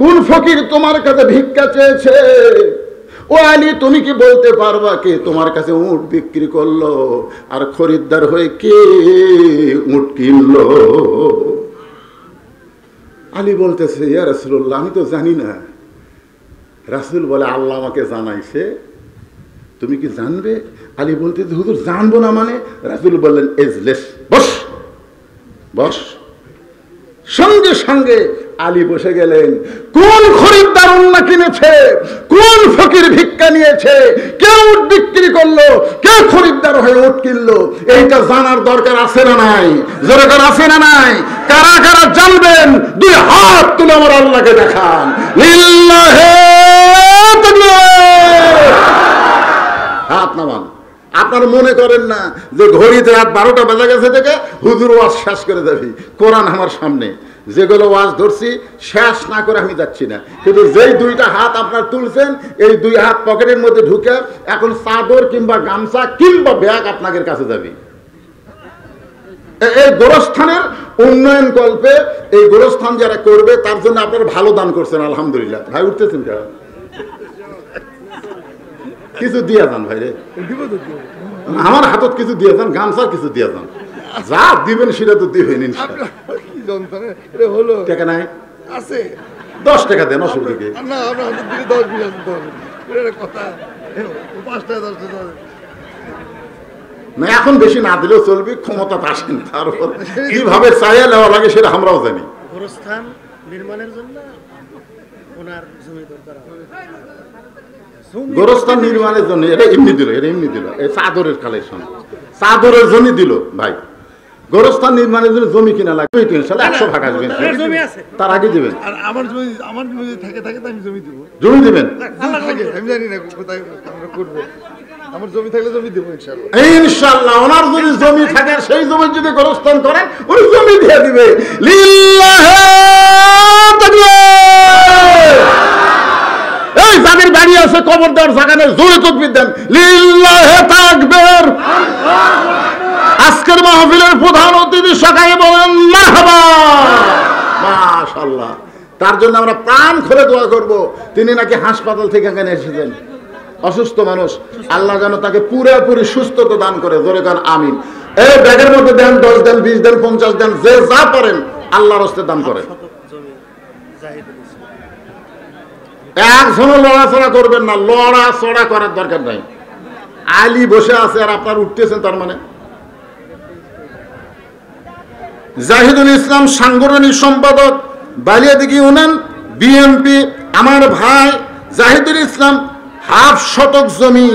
কোন ফকির তোমার কাছে ভিক্ষা চেয়েছে? ও আলী তুমি কি বলতে পারবা কে তোমার কাছে উট বিক্রি করলো আর খরিদ্দার হয়ে কে উট কিনলো? আলী বলতেছে, ইয়া রাসূলুল্লাহ আমি তো জানি না। রাসূল বলে, আল্লাহ আমাকে জানাইছে, তুমি কি জানবে? আলী বলতেছে, হুজুর জানবো না মানে? রাসূল বললেন, এজলেস, বস বস। সঙ্গে সঙ্গে আলী বসে গেলেন। কোন খরিদ্দার অন্না কিনেছে, কোন ফকির ভিক্ষা নিয়েছে, কে উট বিক্রি করলো, কে খরিদ্দার হয়ে উট কিনলো, এইটা জানার দরকার আছে না নাই? জোরে করে আছে না নাই? কারা কারা জানবেন 2 হাত তুলে আমার আল্লাহকে দেখান। লিল্লাহি তাকবীর। হাত নামান। আপনারা মনে করেন না যে ঘড়িতে রাত 12টা বাজে গেছে থেকে হুজুর ওয়াজ শেষ করে যাবি। কোরআন আমার সামনে, যেগুলো ওয়াজ ধরছি শেষ না করে আমি যাচ্ছি না। কিন্তু যেই 2টা হাত আপনার তুলছেন, এই 2 হাত পকেটের মধ্যে ঢুকে এখন চাদর কিংবা গামছা কিংবা ব্যাগ আপনাদের কাছে যাবে। এই গোরস্থানের উন্নয়ন কল্পে এই গোরস্থান যারা করবে তার জন্য আপনারা ভালো দান করছেন, আলহামদুলিল্লাহ। ভাই উঠতেছেন কেন? কিছু দিয়ে যান ভাই রে, আমার হাতত কিছু দিয়ে যান, গামছা কিছু দিয়ে যান, যা দিবেন সেটা তো দিবেন ইনশাআল্লাহ। টাকা নাই? আছে 10 টাকা দেন, অসুবিধা কি? না এখন বেশি না দিলেও চলবে, ক্ষমতা আসেন তারপর কিভাবে চাইয়া নেওয়া লাগে সেটা আমরাও জানি। গোরস্থান নির্মাণের জন্য ওনার জমি দরকার, গোরস্থান নির্মাণের জন্য। এটা এমনি দিল, এটা এমনি দিল, এই চাদরের কালেকশন, চাদরের জন্য দিল ভাই। গোরস্থান নির্মাণের জন্য জমি কিনা লাগবে 100 ভাগ আসবেন, তার আগে দিবেন। আর আমার জমি থাকে আমি জমি দিব। জমি দিবেন? আমি জানি না কোথায় আমরা করব। আমার জমি থাকলে জমি দেবো ইনশাআল্লাহ। ইনশাআল্লাহ ওনার যদি জমি থাকে সেই জমি যদি গোরস্থান করেন ওই জমি দিয়ে দিবে। লিল্লাহি তাকবীর। এই যাদের বাড়ি আছে কবর দেওয়ার জায়গা নেই, জোরে তাকবীর দেন। লিল্লাহি তাকবীর। আজকের মাহফিলের প্রধান অতিথি সকালে বলেন মারহাবা, মাশাআল্লাহ। তার জন্য আমরা প্রাণ খুলে দোয়া করব। তিনি নাকি হাসপাতাল থেকে এখানে এসেছেন, অসুস্থ মানুষ, আল্লাহ যেন তাকে পুরোপুরি সুস্থতা দান করে। জোরে গান আমিন। এই ব্যাগের মধ্যে দেন, 10 দেন, 20 দেন, 50 দেন, যে যা পারেন আল্লাহর হস্তে দান করেন। একজনও লড়াচড়া করবেন না, লড়াচড়া করার দরকার নাই। আলী বসে আছে আর আপনার উঠতেছেন, তার মানে জাহিদুল ইসলাম সাংগঠনিক সম্পাদক বালিয়াদিঘি ইউনিয়ন বিএনপি, আমার ভাই জাহিদুল ইসলাম। 1/2 শতক জমি,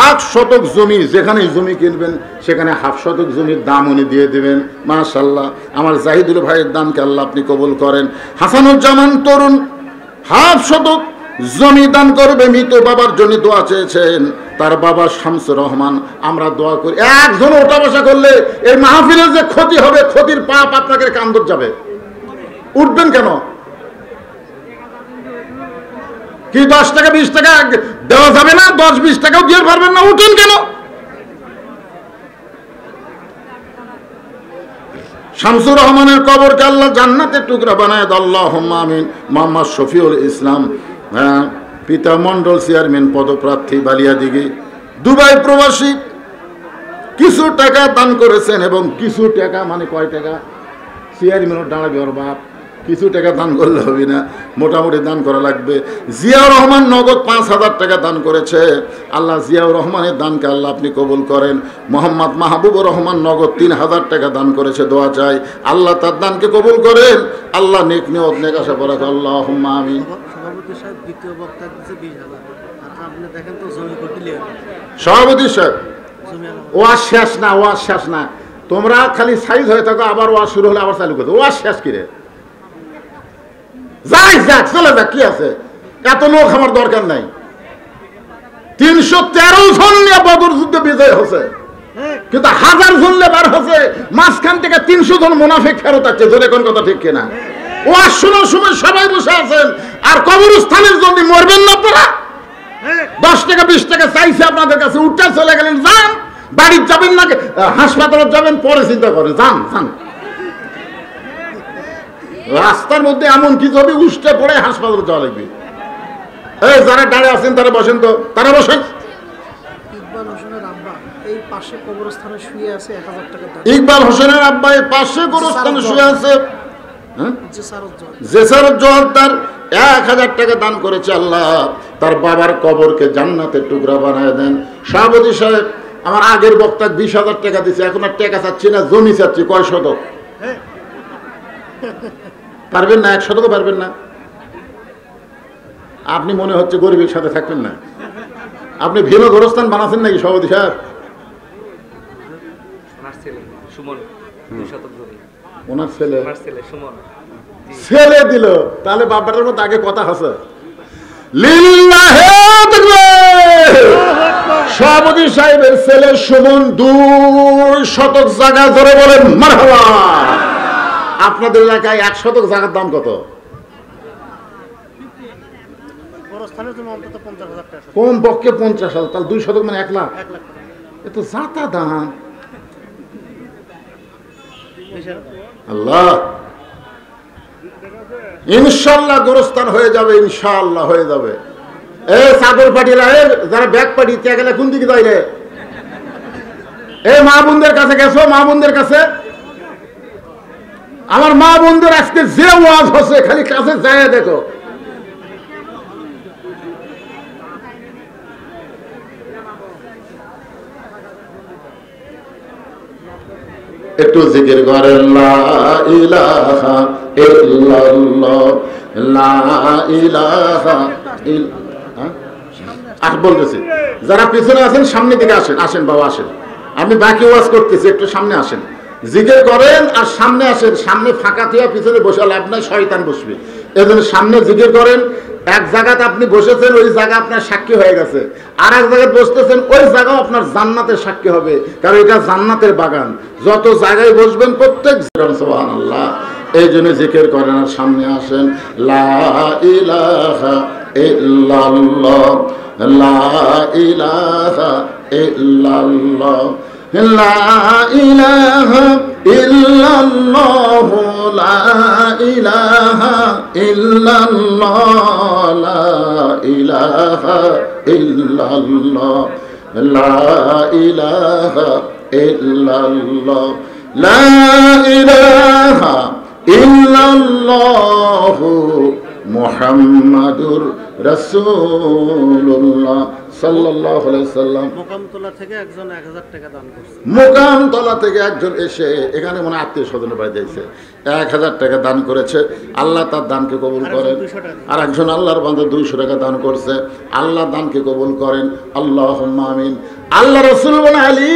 1/2 শতক জমি, যেখানে জমি কিনবেন সেখানে 1/2 শতক জমির দাম উনি দিয়ে দেবেন। মাশাআল্লাহ, আমার জাহিদুল ভাইয়ের দামকে আল্লাহ আপনি কবুল করেন। হাসানুজ্জামান তরুণ হাফ শতক জমি দান করবে। মৃত বাবার জন্য দোয়া চেয়েছেন, তার বাবা শামসুর রহমান। আমরা দোয়া করি, একজন ওঠা বসা করলে এই মাহফিলের যে ক্ষতি হবে, ক্ষতির পাপ আপনাকে কান্দর যাবে। উঠবেন কেন? কি 10 টাকা 20 টাকা দেওয়া যাবে না? 10-20 টাকাও দিয়ে পারবেন না, উঠেন কেন? শামসুর রহমানের কবরকে আল্লাহ জান্নাতের টুকরা বানায় দাও, আল্লাহুম্মা আমিন। মোহাম্মদ শফিউল ইসলাম, পিতা মন্ডল চেয়ারম্যান পদপ্রার্থী, বালিয়াদিঘি, দুবাই প্রবাসী, কিছু টাকা দান করেছেন। এবং কিছু টাকা মানে কয় টাকা? চেয়ারম্যানও দাঁড়াবে ওর বাপ, কিছু টাকা দান করলে হবে না, মোটামুটি দান করা লাগবে। জিয়াউর রহমান নগদ 5,000 টাকা দান করেছে। আল্লাহ জিয়াউর রহমানের দানকে আল্লাহ আপনি কবুল করেন। মোহাম্মদ মাহবুবুর রহমান নগদ 3,000 টাকা দান করেছে। দোয়া চাই আল্লাহ তার দানকে কবুল করেন। আল্লাহ নেক নিয়ত নেক আশা করা, আল্লাহুম্মা আমিন। সভাপতি সাহেব দ্বিতীয় বক্তা দিচ্ছে 20,000, আর আপনি দেখেন তো জমি করতে সভাপতি সাহেব, ওয়াজ শেষ না, ওয়াজ শেষ না। তোমরা খালি সাইজ হয়ে থাকো, আবার ওয়াজ শুরু হলে আবার চালু করতে। ওয়াজ শেষ কিরে? যাই যাক, চলে যাক, কি আছে? এত লোক আমার দরকার নাই। 313 জন নিয়ে বদর যুদ্ধে বিজয় হচ্ছে, কিন্তু 1000 জন লেবার হচ্ছে। মাঝখান থেকে 300 জন মুনাফিক ফেরত আছে। জোরে কোন কথা ঠিক কিনা? ওয়াজ শোনার সময় সবাই বসে আছেন, আর কবরস্থানের জন্য মরবেন না আপনারা। 10 টাকা 20 টাকা চাইছে আপনাদের কাছে, উঠতে চলে গেলেন। যান, বাড়ি যাবেন না হাসপাতালে যাবেন, পরে চিন্তা করেন। যান যান, রাস্তার মধ্যে এমন কিছু হবে উষ্ঠে পড়ে হাসপাতালে যাওয়া লাগবে। এই যারা দাঁড়িয়ে আছেন তারা বসেন তো, তারা বসেন। ইকবাল হোসেনের আব্বা এই পাশে কবরস্থানে শুয়ে আছে, 1000 টাকা দান। ইকবাল হোসেনের আব্বা এই পাশে কবরস্থানে শুয়ে আছে, জেসারত জোয়ারদার 1000 টাকা দান করেছে। আল্লাহ তার বাবার কবরকে জান্নাতের টুকরা বানায় দেন। সভাপতি সাহেব, আমার আগের বক্তা 20,000 টাকা দিচ্ছে, এখন আর টাকা চাচ্ছি না, জমি চাচ্ছি। কয় শতক? পারবেন না? 1 শতকও পারবেন না? আপনি মনে হচ্ছে গরিবের সাথে থাকবেন না। আপনি ভিন্ন গোরস্থান বানাচ্ছেন নাকি সভাপতি সাহেব? ওনার ছেলে ছেলে দিল, তাহলে বাপটার মধ্যে আগে কথা আছে। সভাপতি সাহেবের ছেলে সুমন 2 শতক জায়গা ধরে বলেন মারহাবা। আপনাদের এলাকায় 1 শতক জায়গার দাম কত? কম পক্ষে 50,000, তাহলে 2 শতক মানে 1 লাখ। এত জাতা দাম। আল্লাহ, ইনশাআল্লাহ গোরস্থান হয়ে যাবে, ইনশাআল্লাহ হয়ে যাবে। এই চাদর পাটিরা, যারা ব্যাগ পাঠিয়ে গেলে কোন দিকে যাই রে? এই মা বোনদের কাছে গেছো? মা বোনদের কাছে, আমার মা বোনদের আজকে যে ওয়াজ হচ্ছে, খালি কাছে যায় দেখো। একটু জিকির করেন, লা ইলাহা ইল্লাল্লাহ, লা ইলাহা ইল্লাল্লাহ। বলতেছি, যারা পিছনে আছেন সামনে দিকে আসেন। আসেন বাবা, আসেন। আমি বাকি ওয়াজ করতেছি, একটু সামনে আসেন, জিকির করেন আর সামনে আসেন। সামনে ফাঁকা থেকে পিছনে বসে লাভ নাই, শয়তান বসবে। এজন্য সামনে জিকির করেন। এক জায়গাতে আপনি বসেছেন, ওই জায়গা আপনার সাক্ষী হয়ে গেছে। আর এক জায়গায় বসতেছেন, ওই জায়গাও আপনার জান্নাতের সাক্ষী হবে, কারণ এটা জান্নাতের বাগান। যত জায়গায় বসবেন প্রত্যেক সুবহানাল্লাহ। এই জন্য জিকির করেন আর সামনে আসেন। লা ইলাহা ইল্লাল্লাহ, লা ইলাহা ইল্লাল্লাহ, লা ইলাহা ইল্লাল্লাহ, লা ইলাহা ইল্লাল্লাহ, লা ইলাহা ইল্লাল্লাহ, লা ইলাহা ইল্লাল্লাহ, লা ইলাহা ইল্লাল্লাহ, মুহাম্মাদুর রাসূলুল্লাহ সাল্লাল্লাহু আলাইহি সাল্লাম। মোকামতলা থেকে একজন 1000 টাকা দান করছে। মোকামতলা থেকে একজন এসে এখানে মনে আত্মীয় স্বজনের বাড়ি দিয়েছে, 1000 টাকা দান করেছে। আল্লাহ তার দানকে কবুল করেন। আর একজন আল্লাহর বান্দা 200 টাকা দান করছে। আল্লাহ দানকে কবুল করেন, আল্লাহুম্মা আমিন। আল্লাহ রাসূল বলেন, আলী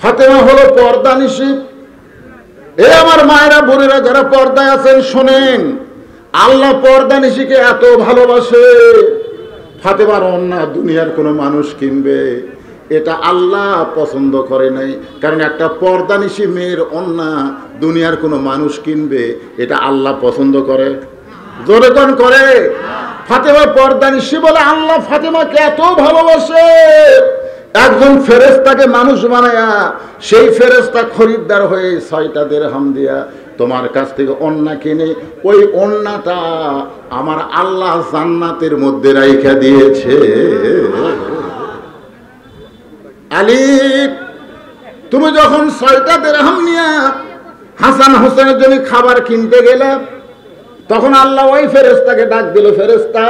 ফাতেমা হলো পর্দানিশী। এ আমার মায়েরা বোনেরা যারা পর্দায় আছেন শোনেন, আল্লাহ পর্দা নিশিকে এত ভালোবাসে, ফাতেমার ওন্না দুনিয়ার কোনো মানুষ কিনবে এটা আল্লাহ পছন্দ করে নাই। কারণ একটা পর্দানিশী মেয়ের ওন্না দুনিয়ার কোনো মানুষ কিনবে এটা আল্লাহ পছন্দ করে? জোরে কোন করে? ফাতেমা পর্দানিশী বলে আল্লাহ ফাতেমাকে এত ভালোবাসে, একজন ফেরেশতাকে মানুষ বানায়া সেই ফেরেশতা খরিদ্দার হয়ে 6টা দিরহাম দিয়া তোমার কাছ থেকে ওন্না কিনে ওই ওন্নাটা আমার আল্লাহ জান্নাতের মধ্যে রাইখা দিয়েছে। আলী, তুমি যখন 6টা দিরহাম নিয়ে হাসান হোসেনের জন্য খাবার কিনতে গেলে তখন আল্লাহ ওই ফেরেশতাকে ডাক দিল, ফেরেশতা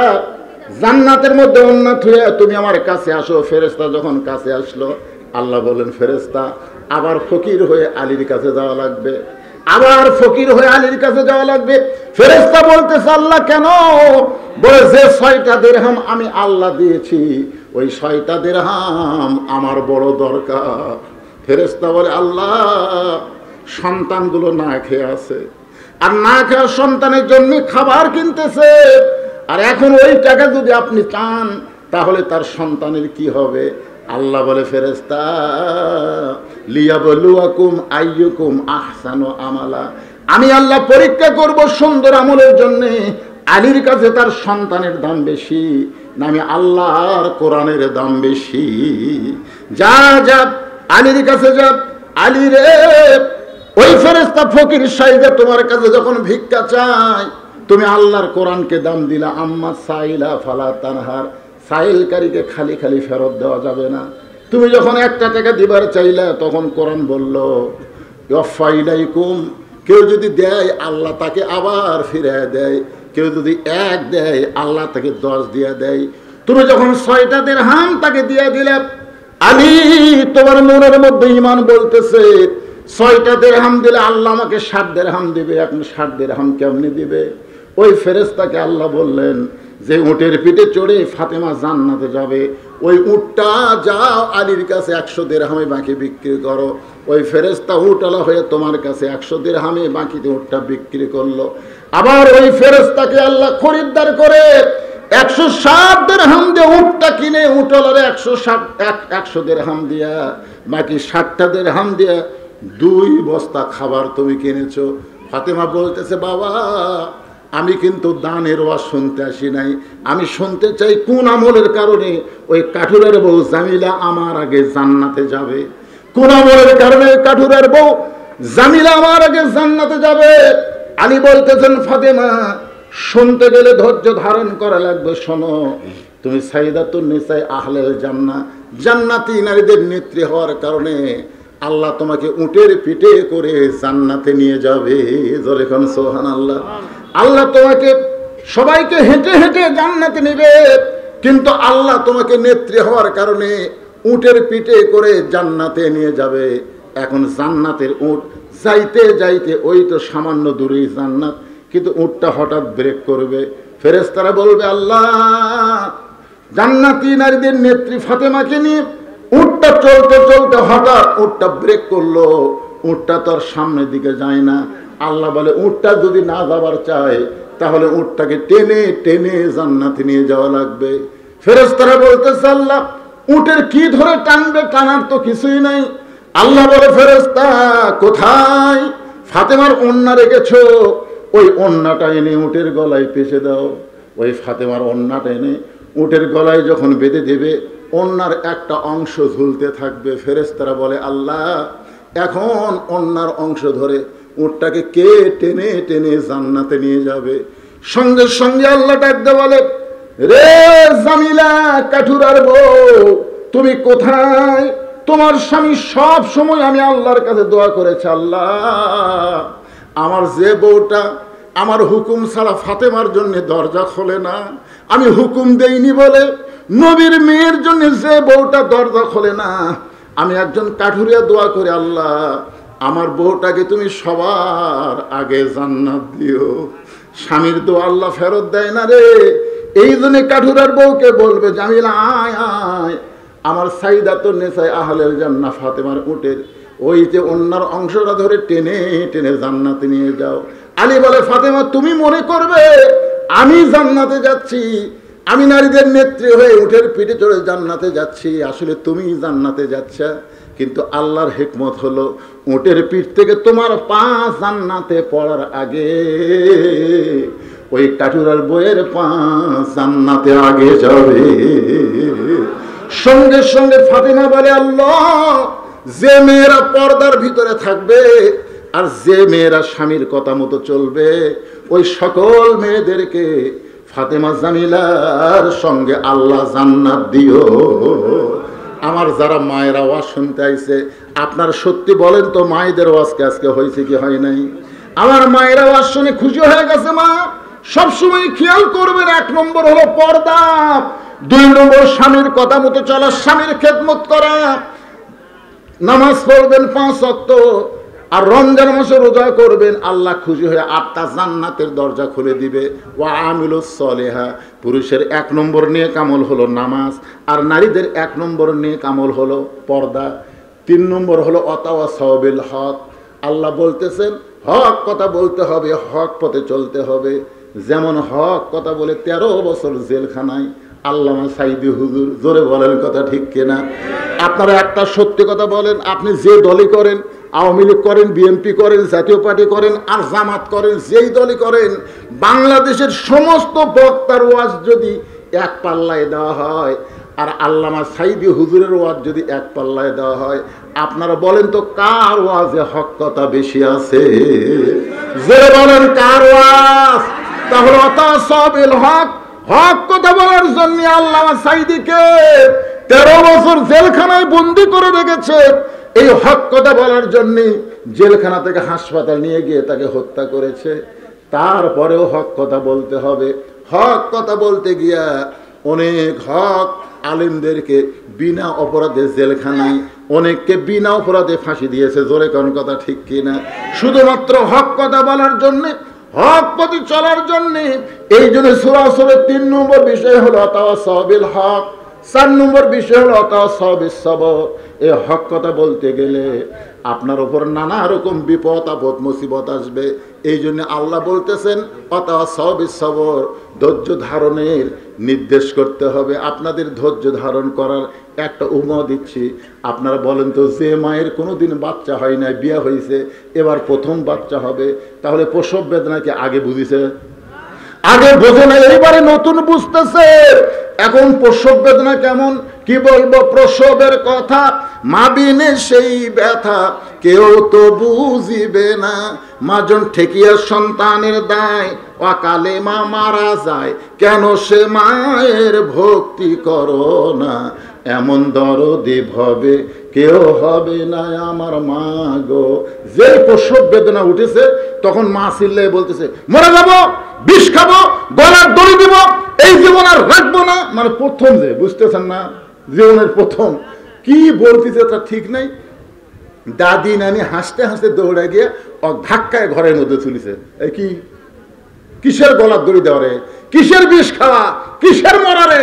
জান্নাতের মধ্যে ওন্না থুয়ে তুমি আমার কাছে আসো। ফেরেশতা যখন কাছে আসলো আল্লাহ বলেন, ফেরেশতা আবার ফকির হয়ে আলীর কাছে যাওয়া লাগবে, আবার ফকির হয়ে আলীর কাছে যাওয়া লাগবে। ফেরেশতা বলতেছে, আল্লাহ কেন? বলে যে 6টা দিরহাম আমি আল্লাহ দিয়েছি ওই 6টা দিরহাম আমার বড় দরকার। ফেরেশতা বলে, আল্লাহ সন্তানগুলো না খেয়ে আছে, আর না খেয়ে সন্তানের জন্য খাবার কিনতেছে, আর এখন ওই টাকা যদি আপনি চান তাহলে তার সন্তানের কি হবে? আল্লাহ বলে, ফেরেশতা লিয়াবলুয়াকুম আইয়ুকুম আহসানু আমালা, আমি আল্লাহ পরীক্ষা করব সুন্দর আমলের জন্য আলীর কাছে তার সন্তানের দাম বেশি না আমি আল্লাহর কোরআনের দাম বেশি। যা যা আলীর কাছে যা, আলী রে ওই ফেরেশতা ফকির সাইদে তোমার কাছে যখন ভিক্ষা চায় তুমি আল্লাহর কোরআনকে দাম দিলা। আম্মা সাইলা ফালা তানহার, সাইলকারীকে খালি খালি ফেরত দেওয়া যাবে না। তুমি যখন 1টা টাকা দিবার চাইলা তখন কোরআন বলল ওয়াফাইলাইকুম, কেউ যদি দেয় আল্লাহ তাকে আবার ফিরিয়ে দেয়, কেউ যদি 1 দেয় আল্লাহ তাকে 10 দিয়ে দেয়। তুমি যখন 6টা দিরহাম তাকে দিয়ে দিলে, আলী তোমার মনের মধ্যে ঈমান বলতেছে 6টা দিরহাম দিলে আল্লাহ আমাকে 60 দিরহাম দিবে, এখন 60 দিরহাম কেমনে দিবে? ওই ফেরেশতাকে আল্লাহ বললেন যে উটের পিঠে চড়ে ফাতেমা জান্নাতে যাবে, ওই উটটা যাও আলীর কাছে 100 দিরহামে বাকি বিক্রি করো। ওই ফেরেশতা উটওয়ালা হয়ে তোমার কাছে 100 দিরহামে বাকিতে উটটা বিক্রি করলো। আবার ওই ফেরেশতাকে আল্লাহ খরিদ্দার করে 160 দিরহাম দিয়ে উটটা কিনে উটওয়ালারে 100 দিরহাম দিয়া বাকি 60টা দিরহাম দিয়া 2 বস্তা খাবার তুমি কিনেছো। ফাতেমা বলতেছে, বাবা আমি কিন্তু দানের ওয়াজ শুনতে আসি নাই, আমি শুনতে চাই কোন আমলের কারণে ওই কাঠুরের বউ জামিলা আমার আগে জান্নাতে যাবে, কোন আমলের কারণে কাঠুরের বউ জামিলা আমার আগে জান্নাতে যাবে। আলী বলতেছেন, ফাতেমা শুনতে গেলে ধৈর্য ধারণ করা লাগবে। শোনো, তুমি সাইদাতুন নিসায়ে আহলেল জান্নাহ, জান্নাতি নারীদের নেত্রী হওয়ার কারণে আল্লাহ তোমাকে উটের পিঠে করে জান্নাতে নিয়ে যাবে। জোরে কোন সুবহানাল্লাহ। আল্লাহ তোমাকে সবাইকে হেঁটে হেঁটে জান্নাতে নেবে, কিন্তু আল্লাহ তোমাকে নেত্রী হওয়ার কারণে উটের পিঠে করে জান্নাতে নিয়ে যাবে। এখন জান্নাতের উট যাইতে যাইতে ওই তো সামান্য দূরেই জান্নাত, কিন্তু উটটা হঠাৎ ব্রেক করবে। ফেরেশতারা বলবে, আল্লাহ জান্নাতি নারীদের নেত্রী ফাতেমাকে নিয়ে উটটা চলতে চলতে হঠাৎ উটটা ব্রেক করলো, উটটা তোর সামনের দিকে যায় না। আল্লাহ বলে, উটটা যদি না যাবার চায় তাহলে উটটাকে টেনে টেনে জান্নাতে নিয়ে যাওয়া লাগবে। ফেরেশতারা বলতেছে, আল্লাহ উটের কি ধরে টানবে? টানার তো কিছুই নাই। আল্লাহ বলে, ফেরেশতা কোথায় ফাতেমার ওন্না রেখেছো? ওই ওন্নাটা এনে উটের গলায় পেঁচে দাও। ওই ফাতেমার ওন্নাটা এনে উটের গলায় যখন বেঁধে দেবে ওন্নার একটা অংশ ঝুলতে থাকবে। ফেরেশতারা বলে, আল্লাহ এখন ওন্নার অংশ ধরে উটটাকে কে টেনে টেনে জান্নাতে নিয়ে যাবে? সঙ্গে সঙ্গে আল্লাহ ডাকতে বলে, রে জামিলা কাঠুরার বউ তুমি কোথায়? তোমার স্বামী সব সময় আমি আল্লাহর কাছে দোয়া করেছে, আল্লাহ আমার যে বউটা আমার হুকুম ছাড়া ফাতেমার জন্য দরজা খোলে না, আমি হুকুম দেইনি বলে নবীর মেয়ের জন্য যে বউটা দরজা খোলে না, আমি একজন কাঠুরিয়া দোয়া করে, আল্লাহ আমার বউটাকে তুমি সবার আগে জান্নাত দিও। স্বামীর দোয়া আল্লাহ ফেরত দেয় না রে। এই জন্য কাঠুরার বউকে বলবে, জামিলা আয় আয়, আমার সাইদাতুন নিসায়ে আহলেল জান্নাহ ফাতেমার উটের ওই যে অন্যার অংশটা ধরে টেনে টেনে জান্নাতে নিয়ে যাও। আলী বলে, ফাতেমা তুমি মনে করবে আমি জান্নাতে যাচ্ছি, আমি নারীদের নেত্রী হয়ে উটের পিঠে চড়ে জান্নাতে যাচ্ছি, আসলে তুমি জান্নাতে যাচ্ছ। কিন্তু আল্লাহর হিকমত হলো উটের পিঠ থেকে তোমার পা জান্নাতে পড়ার আগে ওই কাটুরার বইয়ের পা জান্নাতে আগে যাবে। সঙ্গে সঙ্গে ফাতেমা বলে, আল্লাহ, যে মেয়েরা পর্দার ভিতরে থাকবে আর যে মেয়েরা স্বামীর কথা মতো চলবে ওই সকল মেয়েদেরকে ফাতেমা জামিলার সঙ্গে আল্লাহ জান্নাত দিও। আমার যারা মায়েরা ওয়াজ শুনতে আইছে, আপনার সত্যি বলেন তো মায়েদের ওয়াজকে আজকে হয়েছে কি হয় নাই? আমার মায়েরা ওয়াজ শুনে খুশি হয়ে গেছে। মা সবসময় খেয়াল করবেন, 1 নম্বর হলো পর্দা, 2 নম্বর স্বামীর কথা মতো চলা, স্বামীর খেদমত করা, নামাজ পড়বেন 5 ওয়াক্ত, আর রমজান মাসে রোজা করবেন, আল্লাহ খুশি হয়ে 8টা জান্নাতের দরজা খুলে দিবে। ওয়া আমিলুস সলিহা, পুরুষের 1 নম্বর নেক আমল হলো নামাজ, আর নারীদের 1 নম্বর নেক আমল হলো পর্দা। 3 নম্বর হলো ওয়াতাওয়াসাউ বিল হক, আল্লাহ বলতেছেন হক কথা বলতে হবে, হক পথে চলতে হবে। যেমন হক কথা বলে 13 বছর জেলখানায় আল্লামা সাইদি হুজুর, জোরে বলেন কথা ঠিক কিনা? আপনারা একটা সত্যি কথা বলেন, আপনি যে দলই করেন, আওয়ামী লীগ করেন, বিএনপি করেন, জাতীয় পার্টি করেন, আর জামাত করেন, যেই দলই করেন, বাংলাদেশের সমস্ত বক্তার ওয়াজ যদি এক পাল্লায় দেওয়া হয় আর আল্লামা সাইদি হুজুরের ওয়াজ যদি এক পাল্লায় দেওয়া হয়, আপনারা বলেন তো কার ওয়াজে হক কথা বেশি আছে? যে বলেন কার ওয়াজ? তাহলে ওয়াতাসাউ বিল হক, হক কথা বলার জন্য আল্লামা সাইদিকে 13 বছর জেলখানায় বন্দি করে রেখেছে। এই হক কথা বলার জন্য জেলখানা থেকে হাসপাতাল নিয়ে গিয়ে তাকে হত্যা করেছে। তারপরেও হক কথা বলতে হবে। হক কথা বলতে গিয়া অনেক হক আলেমদেরকে বিনা অপরাধে জেলখানায়, অনেককে বিনা অপরাধে ফাঁসি দিয়েছে। জোরে কোন কথা ঠিক কিনা? শুধুমাত্র হক কথা বলার জন্য, হক পথে চলার জন্য। এই জন্য সূরা আসরের 3 নম্বর বিষয় হলো ওয়াতাওয়াসাউ বিল হক, 4 নম্বর বিষয় হলো ওয়াতাওয়াসাউ বিস সবর। এই হক কথা বলতে গেলে আপনার উপর নানা রকম বিপদ আপদ মুসিবত আসবে। এই জন্য আল্লাহ বলতেছেন ওয়াতাওয়াসাউ বিস সবর, ধৈর্য ধারণের নির্দেশ করতে হবে। আপনাদের ধৈর্য ধারণ করার একটা উপমা দিচ্ছি। আপনারা বলেন তো, যে মায়ের কোনোদিন বাচ্চা হয় না, বিয়ে হয়েছে, এবার প্রথম বাচ্চা হবে, তাহলে প্রসব বেদনাকে আগে বুঝিছে? আগে বোঝে না, এইবারে নতুন বুঝতেছে। এখন প্রসব বেদনা কেমন, কি বলবো প্রসবের কথা, মা বিনে সেই ব্যথা কেউ তো বুঝিবে না। মাজন ঠেকিয়া সন্তানের দায়, অকালে মা মারা যায়, কেন সে মায়ের ভক্তি করো না। এমন দরদি ভবে কেউ হবে না আমার মা গো। যে প্রসব বেদনা উঠেছে তখন মা চিল্লায় বলতেছে, মরে যাবো, বিষ খাবো, গলার দড়ি দিব, এই জীবন আর রাখবো না। মানে প্রথম যে, বুঝতেছেন না, জীবনের প্রথম কি বলতেছে তা ঠিক নাই। দাদি নানি হাসতে হাসতে দৌড়ে গিয়ে ধাক্কায় ঘরের মধ্যে তুলিছে। এই কি, কিসের গলার দড়ি দেওয়া রে, কিসের বিষ খাওয়া, কিসের মরারে?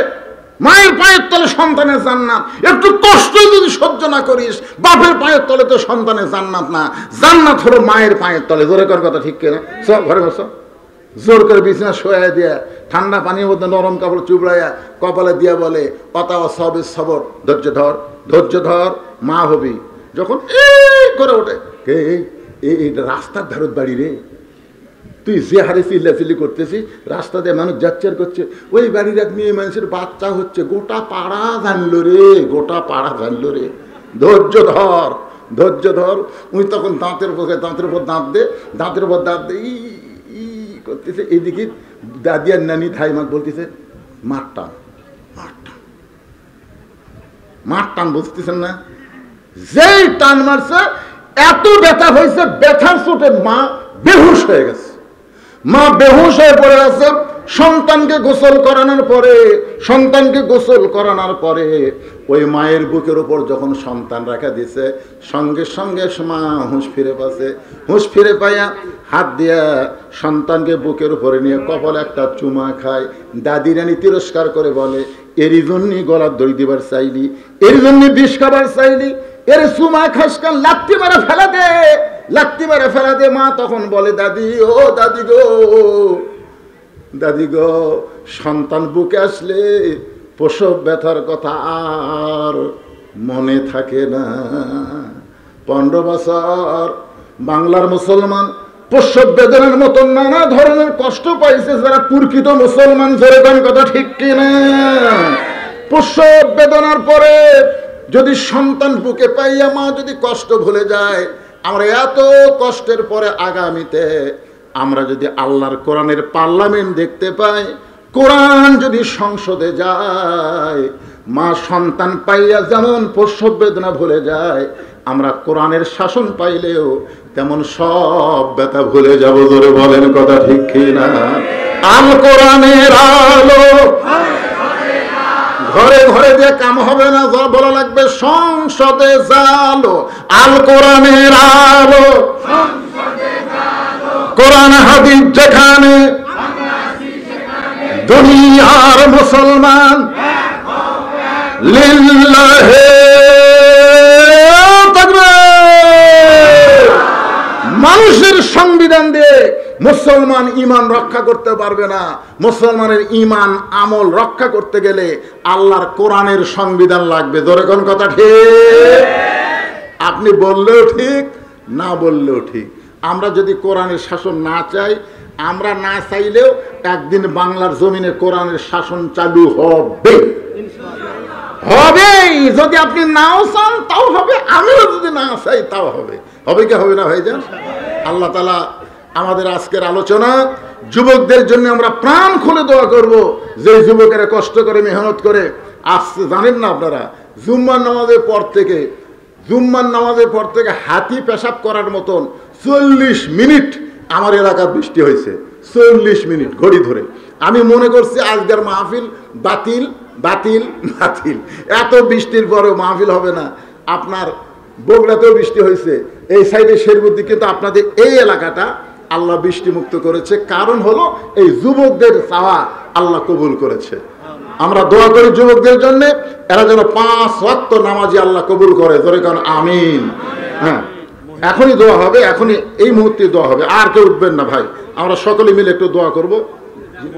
মায়ের পায়ের তলে সন্তানের জান্নাত। একটু কষ্ট যদি সহ্য না করিস, বাপের পায়ের তলে তো সন্তানের জান্নাত না, জান্নাত হলো মায়ের পায়ের তলে। জোরে কর কথা ঠিক কিনা? সব ঘরে বসো, জোর করে বিছানা শোয়া দিয়া ঠান্ডা পানির মধ্যে নরম কাপড় চুবড়াইয়া কপালে দিয়া বলে ওয়াতাওয়াসাউ বিস সবর, ধৈর্য ধর, ধৈর্য ধর, মা হবি। যখন করে ওঠে, এই রাস্তার ধারত বাড়ি রে, তুই যে হারে চিল্লাচিল্লি করতেছিস, রাস্তা দিয়ে মানুষ যাচ্ছে আর করছে, ওই বাড়ির এক মেয়ে মানুষের বাচ্চা হচ্ছে, গোটা পাড়া জানলো রে, গোটা পাড়া জানলো রে। ধৈর্য ধর, ধৈর্য ধর। উনি তখন দাঁতের উপর দাঁত দে, দাঁতের উপর দাঁত দে ই করতেছে। এইদিকে দাদি আর নানি ধাইমাক বলতেছে, মার টান, মার টান, মার টান, বুঝতেছেন না? যেই টান মারছে এত ব্যথা হয়েছে, ব্যথার চোটে মা বেহুশ হয়ে গেছে। মা বেহুশ হয়ে পড়ে আছে। সন্তানকে গোসল করানোর পরে ওই মায়ের বুকের উপর যখন সন্তান রাখা দিছে, সঙ্গে সঙ্গে মা হুঁশ ফিরে পাচ্ছে। হুঁশ ফিরে পাইয়া হাত দিয়া সন্তানকে বুকের উপরে নিয়ে কপালে একটা চুমা খায়। দাদি রানী তিরস্কার করে বলে, এরই জন্যই গলার দড়ি দিবার চাইলি, এর জন্য বিষ খাবার চাইলি, এর সুমা খাসকান লাত্তি মারা ফেলা দে, লাত্তি মারা ফেলা দে। মা তখন বলে, দাদি ও দাদি গো, দাদি গো, সন্তান বুকে আসলে প্রসব ব্যথার কথা আর মনে থাকে না। 15 বছর বাংলার মুসলমান প্রসব বেদনার মতন নানা ধরনের কষ্ট পাইছে যারা প্রকৃত মুসলমান। যেরকম কথা ঠিক কিনা? প্রসব বেদনার পরে যদি সন্তান বুকে পাইয়া মা যদি কষ্ট ভুলে যায়, আমরা এত কষ্টের পরে আগামীতে আমরা যদি আল্লাহর কোরআনের পার্লামেন্ট দেখতে পাই, কোরআন যদি সংসদে যায়, মা সন্তান পাইয়া যেমন প্রসব বেদনা ভুলে যায়, আমরা কোরআনের শাসন পাইলেও তেমন সব ব্যথা ভুলে যাব। জোরে বলেন কথা ঠিক কিনা? আল কোরআনের আলো ঘরে ঘরে দিয়ে কাম হবে না, বলা লাগবে সংসদে জালো। আল কোরআনের আলো, কোরআন হাদিস যেখানে, দুনিয়ার মুসলমান লিল্লাহে তাকবীর। মানুষের সংবিধান দিয়ে মুসলমান ঈমান রক্ষা করতে পারবে না। মুসলমানের ঈমান আমল রক্ষা করতে গেলে আল্লাহর কোরআনের সংবিধান লাগবে। জোরে কোন কথা ঠিক? আপনি বললেও ঠিক, না বললেও ঠিক। আমরা যদি কোরআনের শাসন না চাই, আমরা না চাইলেও একদিন বাংলার জমিনে কোরআনের শাসন চালু হবে, হবেই। যদি আপনি নাও চান তাও হবে, আমিও যদি না চাই তাও হবে। হবে কি হবে না ভাইজান? আল্লাহ তাআলা আমাদের আজকের আলোচনা যুবকদের জন্য আমরা প্রাণ খুলে দোয়া করব। যে যুবকেরা কষ্ট করে মেহনত করে আসছে, জানেন না আপনারা, জুম্মার নামাজের পর থেকে হাতি পেশাব করার মতন 40 মিনিট আমার এলাকার বৃষ্টি হয়েছে। 40 মিনিট ঘড়ি ধরে। আমি মনে করছি আজকের মাহফিল বাতিল বাতিল বাতিল। এত বৃষ্টির পরেও মাহফিল হবে না। আপনার বগুড়াতেও বৃষ্টি হয়েছে, এই সাইডে শেরপুর, কিন্তু আপনাদের এই এলাকাটা আল্লাহ বৃষ্টি মুক্ত করেছে। কারণ হলো এই যুবকদের চাওয়া আল্লাহ কবুল করেছে। আমরা দোয়া করি যুবকদের জন্য, এরা যেন 5 ওয়াক্ত নামাজি আল্লাহ কবুল করে। ধরে কারণ আমিন। হ্যাঁ, এখনই দোয়া হবে, এখনই এই মুহূর্তে দোয়া হবে। আর কেউ উঠবেন না ভাই, আমরা সকলে মিলে একটু দোয়া করব।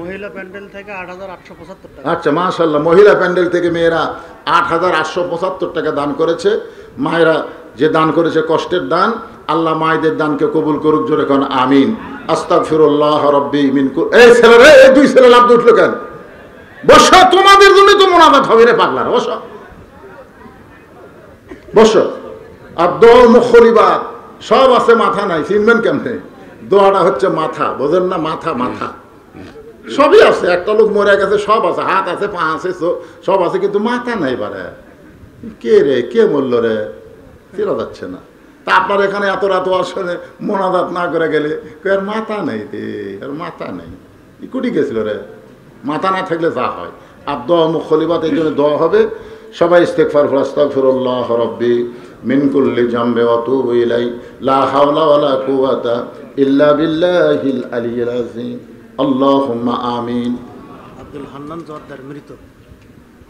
মহিলা প্যান্ডেল থেকে 8,875 টাকা। আচ্ছা, মাশাআল্লাহ। মহিলা প্যান্ডেল থেকে মেয়েরা 8,875 টাকা দান করেছে। মায়েরা যে দান করেছে কষ্টের দান, আল্লাহ মায়েদের দানকে কবুল করুক। জোরে কোন আমিন। আস্তাগফিরুল্লাহ রাব্বি মিন কুল। এই ছেলেরা, এই 2 ছেলে লাভ উঠলো কেন? বসো, তোমাদের জন্য তো মোনাজাত হবে রে পাগলার। বসো বসো। আর দোয়া মুখলিবাত সব আছে, মাথা নাই, চিনবেন কেমনে? দোয়াটা হচ্ছে মাথা, বোঝেন না? মাথা মাথা সবই আছে। একটা লোক মরে গেছে, সব আছে, হাত আছে, পা আছে, সব আছে, কিন্তু মাথা নাই। বারে কে রে, কে মরল রে, চেনা যাচ্ছে না। তা আপনার এখানে এত রাত আসলে মোনাজাত না করে গেলে আর মাথা নেই রে, আর মাথা নেই, কুটি গেছিল রে। মাথা না থাকলে যা হয়। আর দোয়া মুখলিবাত এই জন্য দোয়া হবে। সবাই ইস্তেগফার করুন। আস্তাগফিরুল্লাহ রাব্বি মিন কুল্লি জামবি ওয়া আতুবু ইলাই, লা হাওলা ওয়ালা কুওয়াতা ইল্লা বিল্লাহিল আলিয়্যিল আযীম। আল্লাহুম্মা আমিন। আব্দুল হান্নান জোয়ারদার মৃত,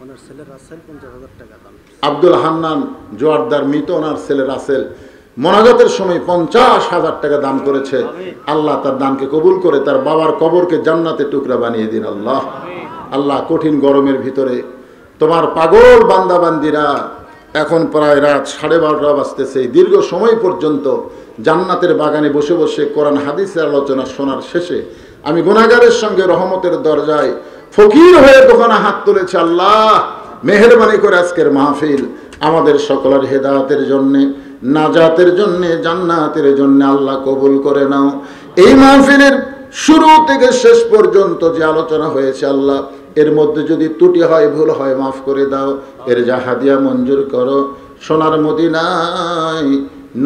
ওনার ছেলে রাসেল 50,000 টাকা দান। আব্দুল হান্নান জোয়ারদার মৃত, ওনার ছেলে রাসেল মোনাজাতের সময় 50,000 টাকা দান করেছে। আল্লাহ তার দানকে কবুল করে তার বাবার কবরকে জান্নাতের টুকরা বানিয়ে দিন। আল্লাহ আল্লাহ কঠিন গরমের ভিতরে তোমার পাগল বান্দাবান্দিরা এখন প্রায় রাত 12:30 বাজতেছে, দীর্ঘ সময় পর্যন্ত জান্নাতের বাগানে বসে বসে কোরআন হাদিসের আলোচনা শোনার শেষে আমি গুনাহগারের সঙ্গে রহমতের দরজায় ফকির হয়ে দোকানে হাত তুলেছি। আল্লাহ মেহেরবানি করে আজকের মাহফিল আমাদের সকলের হেদায়েতের জন্য, নাজাতের জন্য, জান্নাতের জন্য আল্লাহ কবুল করে নাও। এই মাহফিলের শুরু থেকে শেষ পর্যন্ত যে আলোচনা হয়েছে আল্লাহ, এর মধ্যে যদি ত্রুটি হয়, ভুল হয়, মাফ করে দাও। এর যা হাদিয়া মঞ্জুর করো। সোনার মদিনায়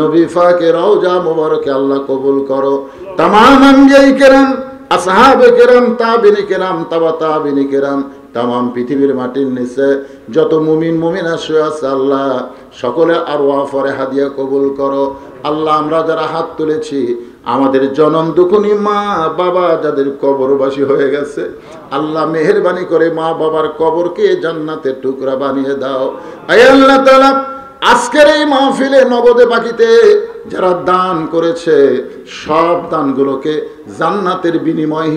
নবী পাকের রওজা মুবারকে আল্লাহ কবুল করো। তামাম আম্বিয়ায়ে কেরাম, আসহাবে কেরাম, তাবিঈন কেরাম, তাবা তাবিঈন কেরাম, তামাম পৃথিবীর মাটির নিচে যত মুমিন মুমিনা শুয়ে আছে আল্লাহ সকলে আরওয়াহ ফরে হাদিয়া কবুল করো। আল্লাহ আমরা যারা হাত তুলেছি, আমাদের জনম দুঃখনী মা বাবা যাদের কবরবাসী হয়ে গেছে, আল্লাহ মেহেরবানি করে মা বাবার কবরকে জান্নাতের টুকরা বানিয়ে দাও। আয় আল্লাহ তাআলা আজকের এই মাহফিলে নগদে বাকিতে যারা দান করেছে সব দানগুলোকে জান্নাতের বিনিময়